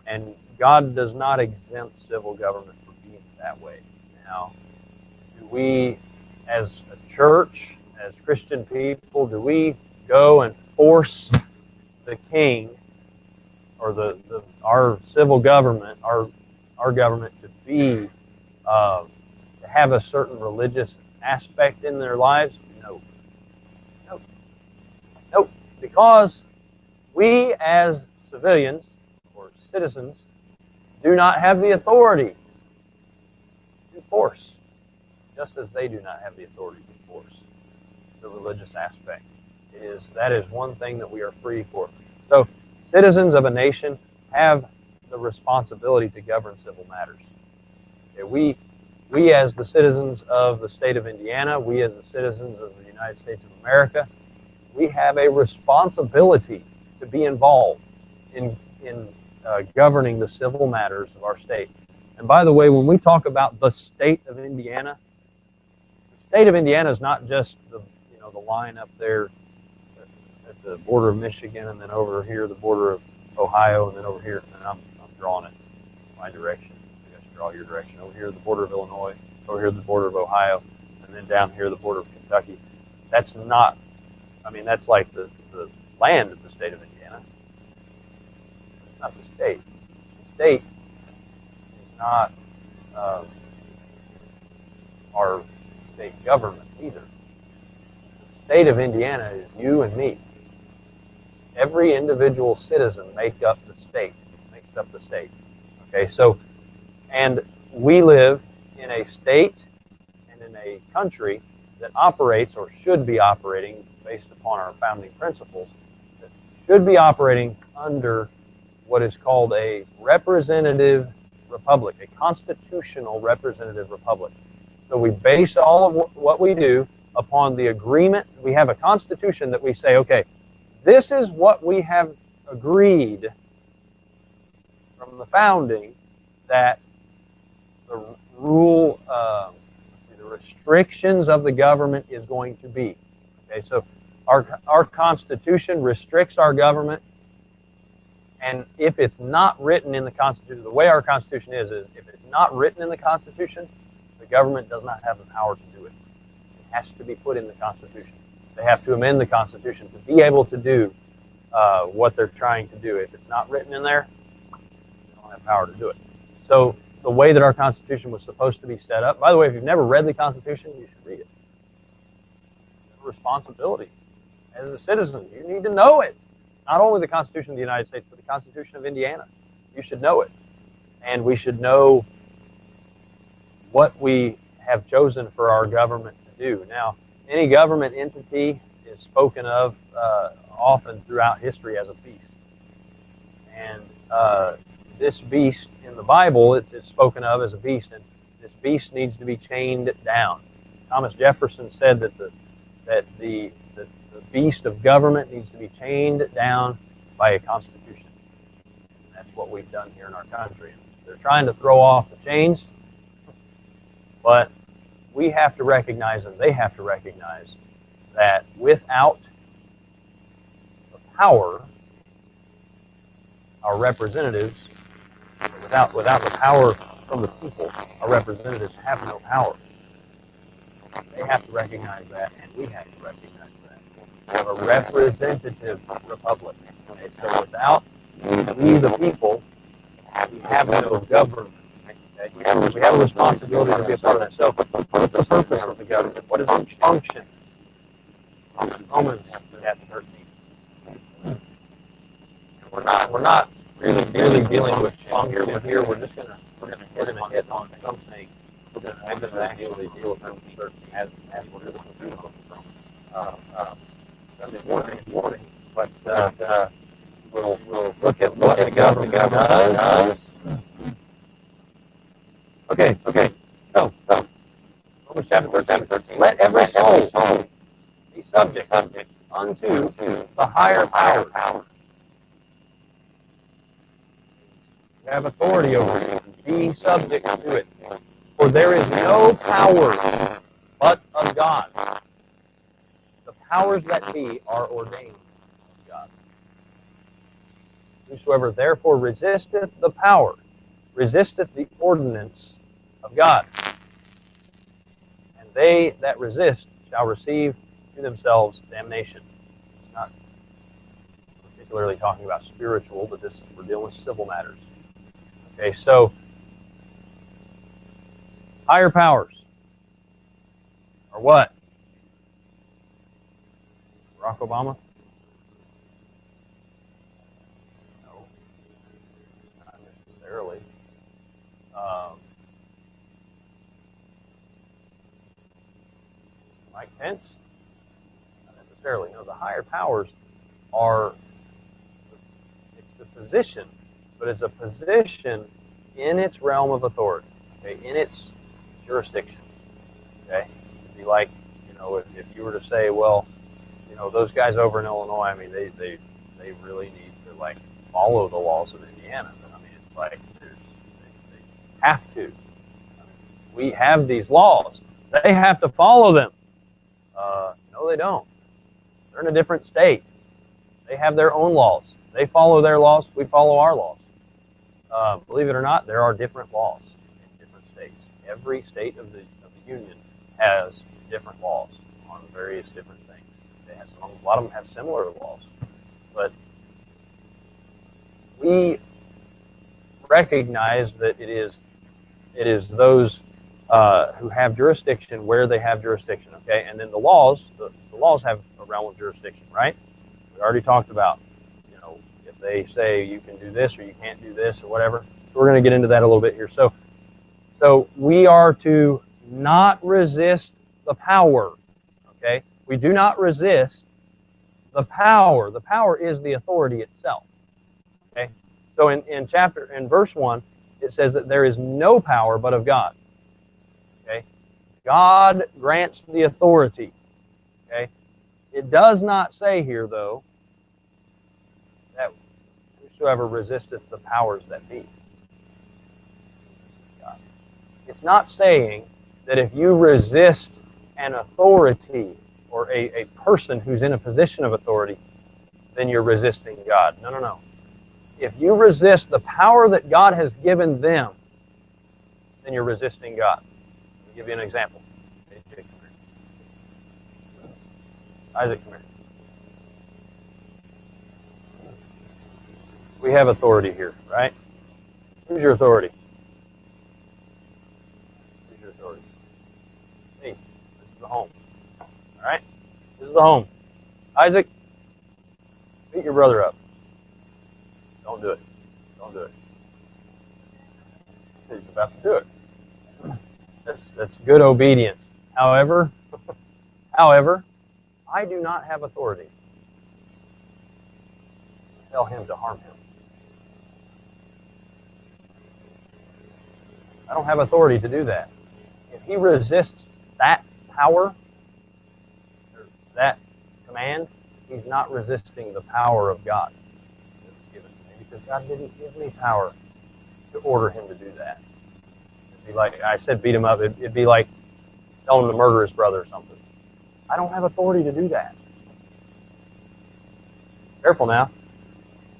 And God does not exempt civil government from being that way. Now, do we, as a church, as Christian people, do we go and force the king or our civil government, our government to be to have a certain religious aspect in their lives? No. Because we as civilians or citizens do not have the authority to force, just as they do not have the authority to force the religious aspect. That is one thing that we are free for. So, citizens of a nation have the responsibility to govern civil matters. Okay, we as the citizens of the state of Indiana, we as the citizens of the United States of America, we have a responsibility to be involved in governing the civil matters of our state. And by the way, when we talk about the state of Indiana, the state of Indiana is not just the line up there at the border of Michigan, and then over here the border of Ohio, and then over here, and I'm drawing it my direction. You guys draw your direction. Over here the border of Illinois, over here the border of Ohio, and then down here the border of Kentucky. That's not, that's like the land of the state of Indiana. It's not the state. The state is not our state government either. The state of Indiana is you and me. Every individual citizen makes up the state. Okay, so, and we live in a state and in a country that operates, or should be operating, based upon our founding principles, that should be operating under what is called a representative republic, a constitutional representative republic. So we base all of what we do upon the agreement. We have a constitution that we say, okay, this is what we have agreed from the founding that the rule, the restrictions of the government is going to be. Okay, so our Constitution restricts our government, and if it's not written in the Constitution, the way our Constitution is if it's not written in the Constitution, the government does not have the power to do it. It has to be put in the Constitution. They have to amend the Constitution to be able to do what they're trying to do. If it's not written in there, they don't have power to do it. So the way that our Constitution was supposed to be set up, by the way, if you've never read the Constitution, you should read it. You have a responsibility. As a citizen, you need to know it. Not only the Constitution of the United States, but the Constitution of Indiana. You should know it. And we should know what we have chosen for our government to do. Now, any government entity is spoken of often throughout history as a beast. And this beast in the Bible, it's spoken of as a beast, and this beast needs to be chained down. Thomas Jefferson said that the beast of government needs to be chained down by a constitution. And that's what we've done here in our country. They're trying to throw off the chains, but we have to recognize, and they have to recognize, that without the power, our representatives, without the power from the people, our representatives have no power. They have to recognize that, and we have to recognize that. We have a representative republic. Okay? So without we, the people, we have no government. Okay? We have a responsibility to be a part of that. So what's the purpose of the government? What is its function? Romans chapter 13. We're not really dealing with funk here. We're just gonna hit on some things. We're gonna actually deal with Romans 13 as we're going from Sunday morning. But we'll look at what the government does. Okay. So Romans chapter 13. Let every soul be subject unto the higher power. You have authority over it. Be subject to it. For there is no power but of God. The powers that be are ordained of God. Whosoever therefore resisteth the power, resisteth the ordinance of God. And they that resist shall receive to themselves damnation. It's not particularly talking about spiritual, but we're dealing with civil matters. Okay, so higher powers are what? Barack Obama? No, not necessarily. Mike Pence? Not necessarily. No, the higher powers are, it's the position, but it's a position in its realm of authority, okay, in its jurisdiction, okay? It'd be like, if you were to say, well, those guys over in Illinois, I mean, they really need to, like, follow the laws of Indiana. I mean, it's like, they have to. I mean, we have these laws. They have to follow them. No, they don't. They're in a different state. They have their own laws. They follow their laws. We follow our laws. Believe it or not, there are different laws in different states. Every state of the Union has different laws on various different things. A lot of them have similar laws, but we recognize that it is those who have jurisdiction where they have jurisdiction. Okay, and then the laws have a realm of jurisdiction, right? We already talked about, if they say you can do this or you can't do this or whatever. So we're going to get into that a little bit here. So we are to not resist the power. Okay, we do not resist the power. The power is the authority itself. Okay, so in verse 1, it says that there is no power but of God. Okay, God grants the authority. Okay, it does not say here, though, that whosoever resisteth the powers that be. God. It's not saying that if you resist an authority or a person who's in a position of authority, then you're resisting God. No. If you resist the power that God has given them, then you're resisting God. Let me give you an example. AJ, come here. Isaac, come here. We have authority here, right? Who's your authority? Who's your authority? Me. This is the home. All right? This is the home. Isaac, beat your brother up. Don't do it. Don't do it. He's about to do it. That's good obedience. However, I do not have authority to tell him to harm him. I don't have authority to do that. If he resists that power, or that command, he's not resisting the power of God. Because God didn't give me power to order him to do that. It'd be like, I said beat him up, it'd be like telling him to murder his brother or something. I don't have authority to do that. Careful now.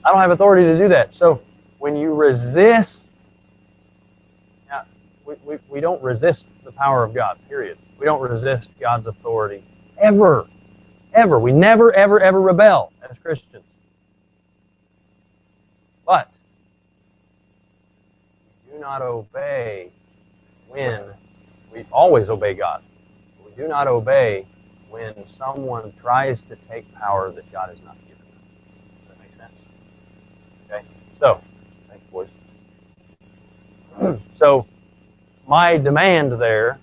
I don't have authority to do that. So when you resist, now, we don't resist the power of God, period. We don't resist God's authority ever. Ever. We never, ever, ever rebel as Christians. But we do not obey when we always obey God. We do not obey when someone tries to take power that God has not given them. Does that make sense? Okay? So, thanks, boys. So, my demand there,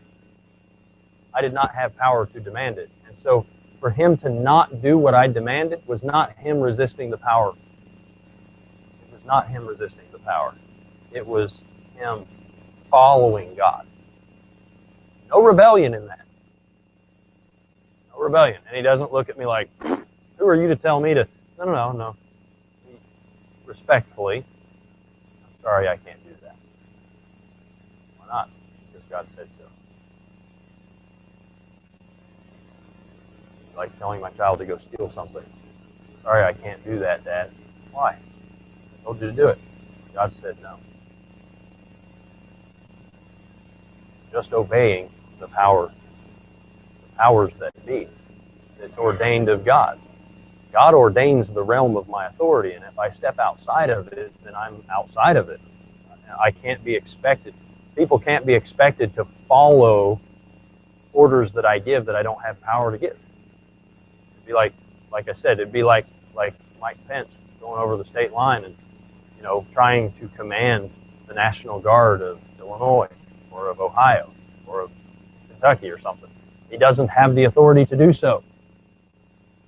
I did not have power to demand it. And so, for him to not do what I demanded was not him resisting the power. It was not him resisting the power. It was him following God. No rebellion in that. No rebellion. And he doesn't look at me like, who are you to tell me to... No. Respectfully, I'm sorry I can't do that. Why not? Because God said so. It's like telling my child to go steal something. Sorry I can't do that, Dad. Why? I told you to do it. God said no. Just obeying the powers that be. It's ordained of God. God ordains the realm of my authority, and if I step outside of it, then I'm outside of it. I can't be expected. People can't be expected to follow orders that I give that I don't have power to give. It'd be like I said, it'd be like Mike Pence going over the state line and, trying to command the National Guard of Illinois or of Ohio or of Kentucky or something. He doesn't have the authority to do so.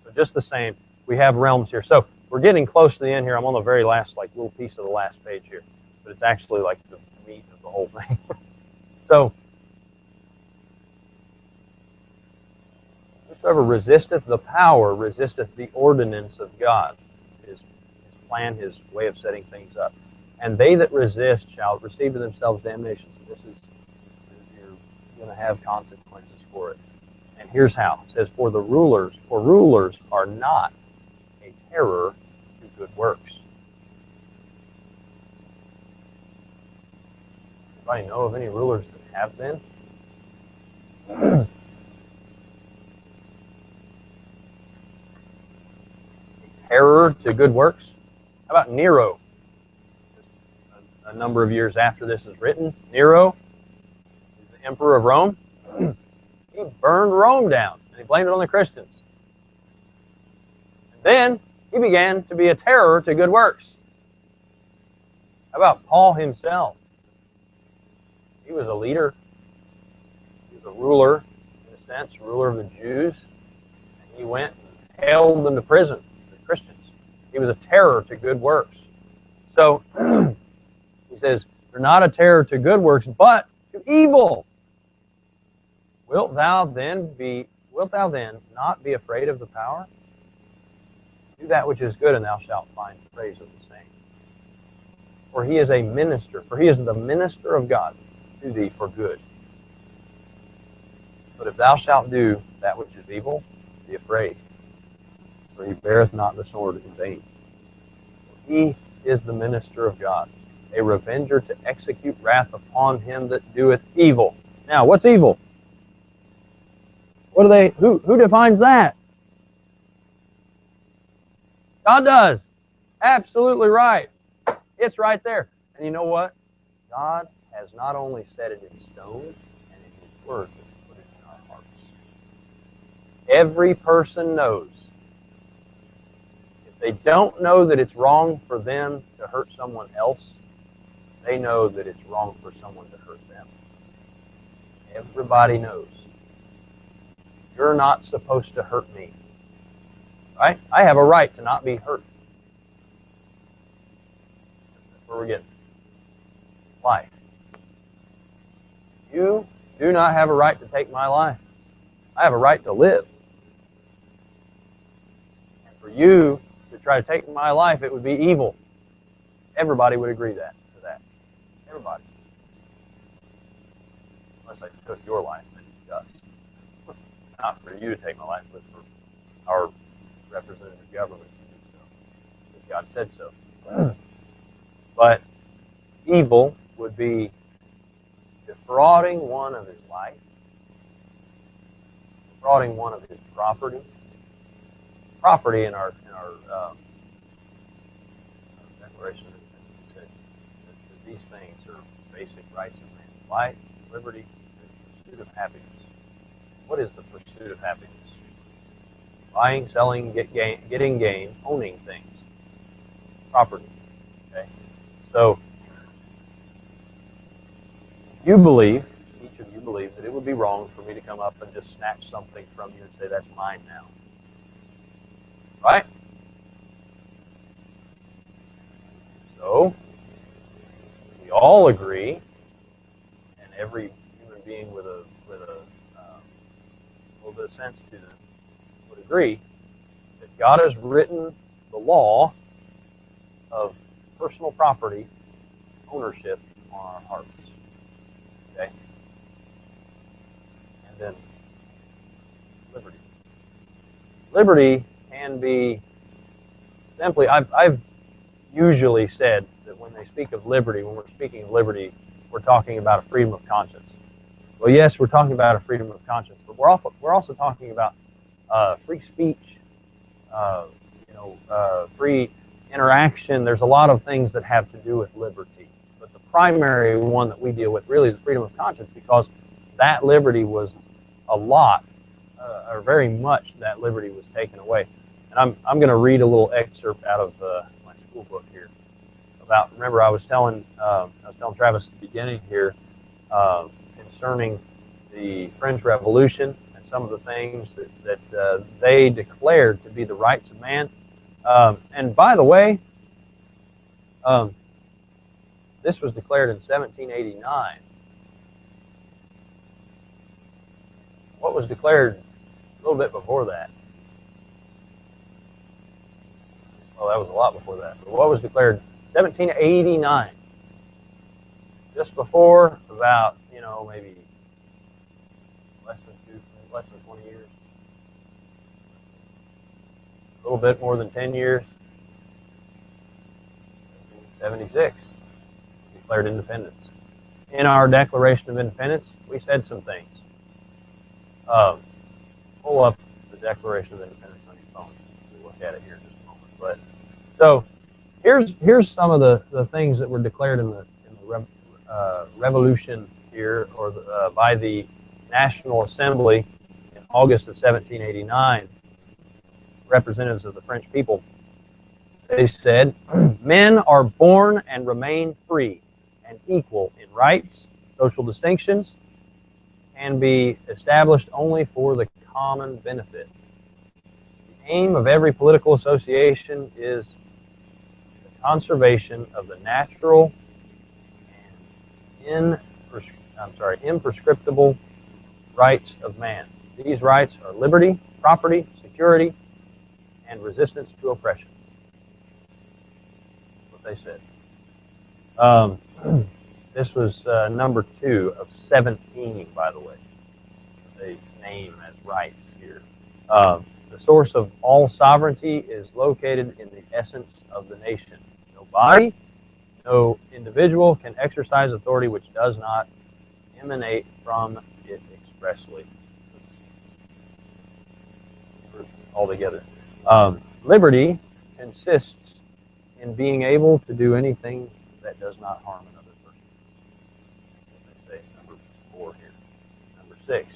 So just the same, we have realms here. So we're getting close to the end here. I'm on the very last little piece of the last page here, but it's actually like the meat of the whole thing. So, whosoever resisteth the power resisteth the ordinance of God, his plan, his way of setting things up. And they that resist shall receive to themselves damnation. So this is, you're going to have consequences for it. And here's how. It says, for rulers are not a terror to good works. Anybody know of any rulers that have been? Terror to good works? How about Nero? A number of years after this is written, Nero is the emperor of Rome. He burned Rome down, and he blamed it on the Christians. And then he began to be a terror to good works. How about Paul himself? He was a leader. He was a ruler, in a sense, ruler of the Jews. And he went and held them to prison, the Christians. He was a terror to good works. So, he says, they're not a terror to good works, but to evil. Wilt thou then not be afraid of the power? Do that which is good, and thou shalt find praise of the same. For he is a minister, for he is the minister of God to thee for good. But if thou shalt do that which is evil, be afraid, for he beareth not the sword in vain. For he is the minister of God, a revenger to execute wrath upon him that doeth evil. Now, what's evil? Who defines that? God does. Absolutely right. It's right there. And you know what? God has not only set it in stone and in his word, but he put it in our hearts. Every person knows. If they don't know that it's wrong for them to hurt someone else, they know that it's wrong for someone to hurt them. Everybody knows. You're not supposed to hurt me. Right? I have a right to not be hurt. That's where we're getting. Life. You do not have a right to take my life. I have a right to live. And for you to try to take my life, it would be evil. Everybody would agree to that. Everybody. Unless I took your life, then it's just. Not for you to take my life, but for our representative government to do so. Because God said so. But evil would be defrauding one of his life, defrauding one of his property. Property in our Declaration of Independence said that these things are basic rights of man: life, liberty, and the pursuit of happiness. What is the pursuit of happiness? buying, selling, getting gain, owning things, property. Okay, so you believe, each of you believe, that it would be wrong for me to come up and just snatch something from you and say, that's mine now. Right? So, we all agree, and every human being with a little bit of sense to them would agree, that God has written the law of personal property ownership on our hearts. Okay? And then liberty. Liberty can be simply, I've usually said that when they speak of liberty, when we're speaking of liberty, we're talking about a freedom of conscience. Well, yes, we're talking about a freedom of conscience, but we're also talking about free speech, free interaction. There's a lot of things that have to do with liberty, but the primary one that we deal with really is freedom of conscience, because that liberty was or very much that liberty was taken away. And I'm going to read a little excerpt out of my school book here about. Remember, I was telling Travis at the beginning here concerning the French Revolution and some of the things that they declared to be the rights of man. And by the way, this was declared in 1789. What was declared a little bit before that? Well, that was a lot before that. But what was declared 1789? Just before, about, maybe less than 20 years. A little bit more than 10 years. 1976, declared independence. In our Declaration of Independence, we said some things. Pull up the Declaration of Independence on your phone. We'll look at it here in just a moment. But so here's some of the things that were declared in the Revolution here, or by the National Assembly in August of 1789. Representatives of the French people. They said, men are born and remain free and equal in rights, social distinctions, can be established only for the common benefit. The aim of every political association is the conservation of the natural and imprescriptible rights of man. These rights are liberty, property, security, and resistance to oppression. That's what they said. This was number 2 of 17, by the way. They name as rights here. The source of all sovereignty is located in the essence of the nation. No body, no individual can exercise authority which does not emanate from it expressly. Altogether. Liberty consists in being able to do anything that does not harm another person. Let's say number 4 here. Number 6.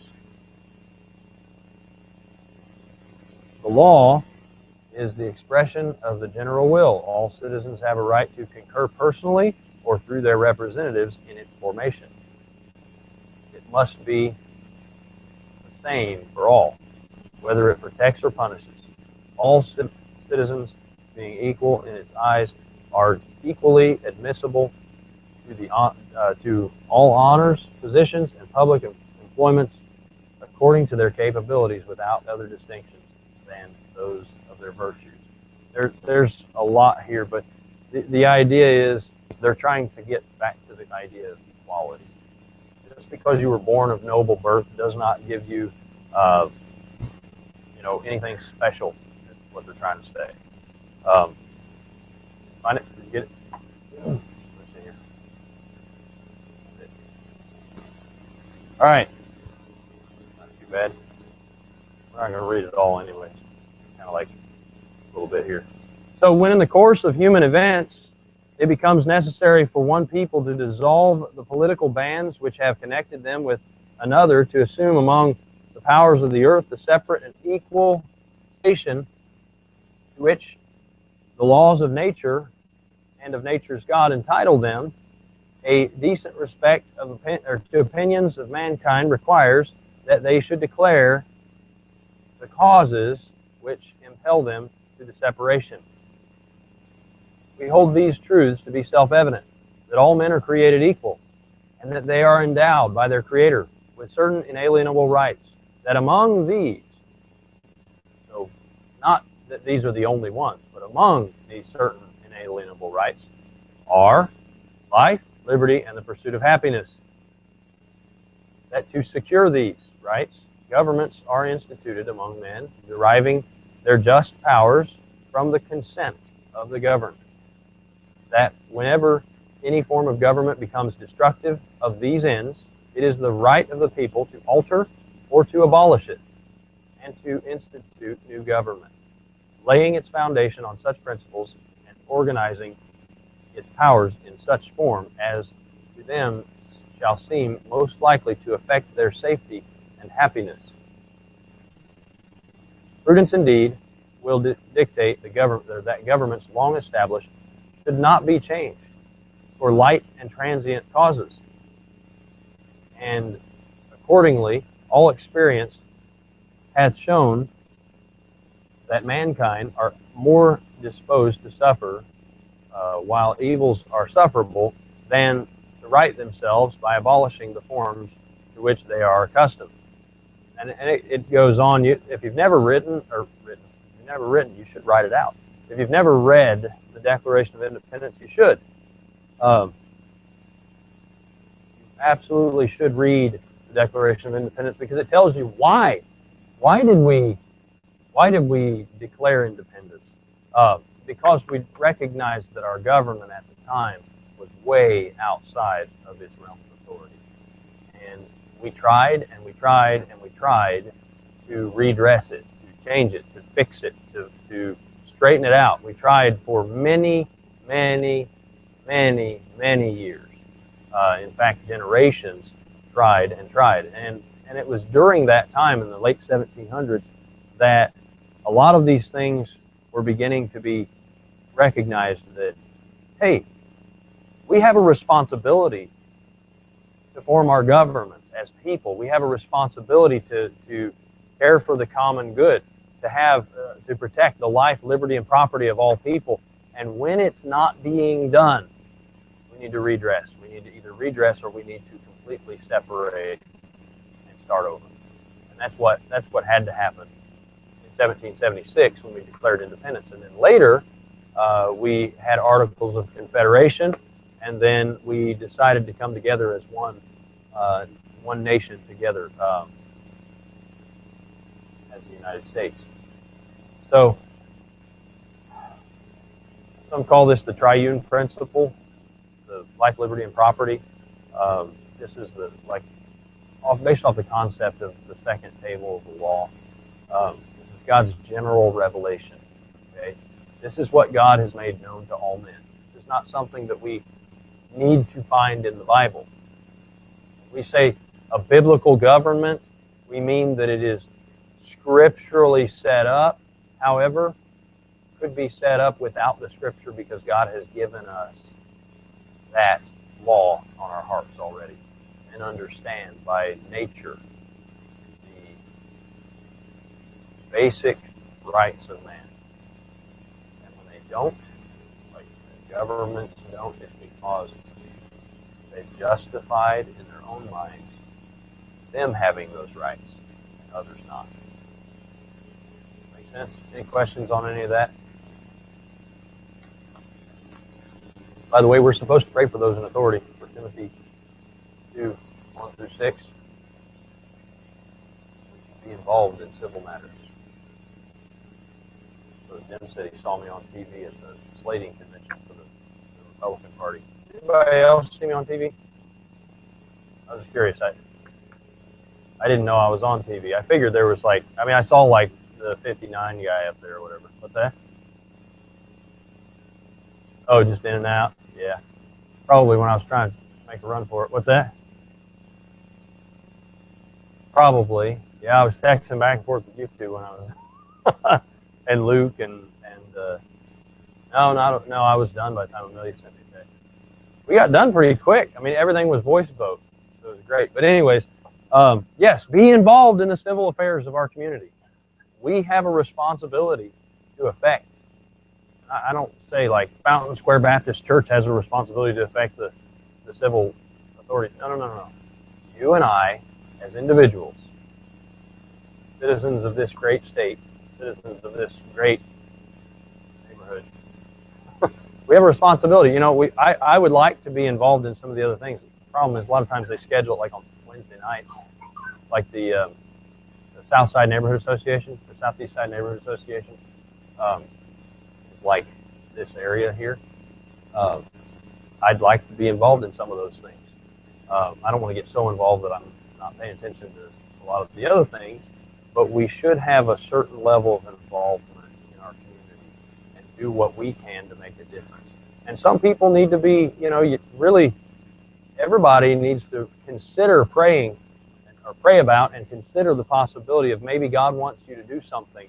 The law is the expression of the general will. All citizens have a right to concur personally or through their representatives in its formation. It must be the same for all, whether it protects or punishes. All citizens, being equal in its eyes, are equally admissible to all honors, positions, and public employments according to their capabilities, without other distinctions than those of their virtues. There's a lot here, but the idea is they're trying to get back to the idea of equality. Just because you were born of noble birth does not give you, anything special. Is what they're trying to say. Find it? Did you get it? Let's see here. All right. Not too bad. We're not going to read it all anyway. Kind of like a little bit here. So when in the course of human events, it becomes necessary for one people to dissolve the political bands which have connected them with another, to assume among the powers of the earth the separate and equal to which the laws of nature and of nature's God entitle them, a decent respect of to opinions of mankind requires that they should declare the causes which impel them to the separation. We hold these truths to be self-evident, that all men are created equal, and that they are endowed by their Creator with certain inalienable rights, that among these, so not that these are the only ones, but among these certain inalienable rights are life, liberty, and the pursuit of happiness. That to secure these rights, governments are instituted among men, deriving their just powers from the consent of the governed. That whenever any form of government becomes destructive of these ends, it is the right of the people to alter or to abolish it, and to institute new government, laying its foundation on such principles and organizing its powers in such form as to them shall seem most likely to affect their safety and happiness. Prudence indeed will dictate that governments long established should not be changed for light and transient causes. And accordingly, all experience hath shown that mankind are more disposed to suffer while evils are sufferable than to right themselves by abolishing the forms to which they are accustomed. And it goes on. If you've never written, you should write it out. If you've never read the Declaration of Independence, you should. You absolutely should read the Declaration of Independence, because it tells you why. Why did we declare independence? Because we recognized that our government at the time was way outside of its realm of authority. And we tried and we tried and we tried to redress it, to change it, to fix it, to straighten it out. We tried for many, many, many, many years. In fact, generations tried and tried. And it was during that time in the late 1700s that a lot of these things were beginning to be recognized, that, hey, we have a responsibility to form our governments as people. We have a responsibility to care for the common good, to protect the life, liberty, and property of all people. And when it's not being done, we need to redress. We need to either redress or we need to completely separate and start over. And that's what had to happen in 1776 when we declared independence. And then later, we had Articles of Confederation, and then we decided to come together as one nation together as the United States. So some call this the triune principle, the life, liberty, and property. This is based off the concept of the second table of the law. This is God's general revelation. Okay, this is what God has made known to all men. This is not something that we need to find in the Bible. When we say a biblical government, we mean that it is scripturally set up. However, it could be set up without the scripture, because God has given us that law on our hearts already, and understand by nature the basic rights of man. And when they don't, like the governments don't, it's because they've justified in their own minds them having those rights and others not. Make sense? Any questions on any of that? By the way, we're supposed to pray for those in authority, for Timothy 2, 1 through 6. We should be involved in civil matters. So Jim said he saw me on TV at the slating convention for the Republican Party. Anybody else see me on TV? I was just curious. I didn't know I was on TV. I figured there was I saw the 59 guy up there or whatever. What's that? Oh, just in and out? Yeah. Probably when I was trying to make a run for it. What's that? Probably. Yeah, I was texting back and forth with you two when I was and Luke and no, I was done by the time Amelia sent me a text. We got done pretty quick. I mean, everything was voice vote, so it was great. But anyways, yes, be involved in the civil affairs of our community. We have a responsibility to affect. I don't say like Fountain Square Baptist Church has a responsibility to affect the civil authorities. No. You and I, as individuals, citizens of this great state, citizens of this great neighborhood, we have a responsibility. You know, I would like to be involved in some of the other things. The problem is a lot of times they schedule it like on Wednesday nights, like the South Side Neighborhood Association, the Southeast Side Neighborhood Association, is like this area here. I'd like to be involved in some of those things. I don't want to get so involved that I'm not paying attention to a lot of the other things, but we should have a certain level of involvement in our community and do what we can to make a difference. And some people need to be, you know, really, everybody needs to consider praying or pray about and consider the possibility of maybe God wants you to do something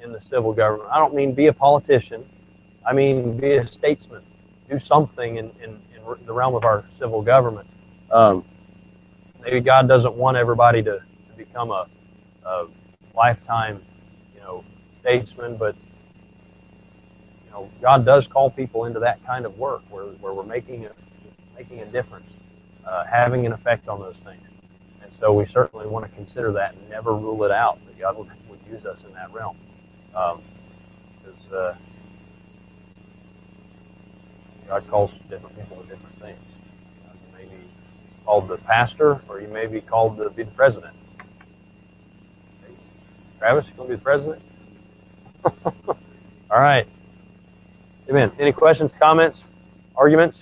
in the civil government. I don't mean be a politician. I mean be a statesman. Do something in the realm of our civil government. Maybe God doesn't want everybody to become a lifetime, you know, statesman, but you know, God does call people into that kind of work where we're making a difference, having an effect on those things. And so we certainly want to consider that and never rule it out that God would use us in that realm. Because God calls different people to different things. You may be called the pastor, or you may be called to be the president. Travis, you going to be the president? All right. Amen. Any questions, comments, arguments?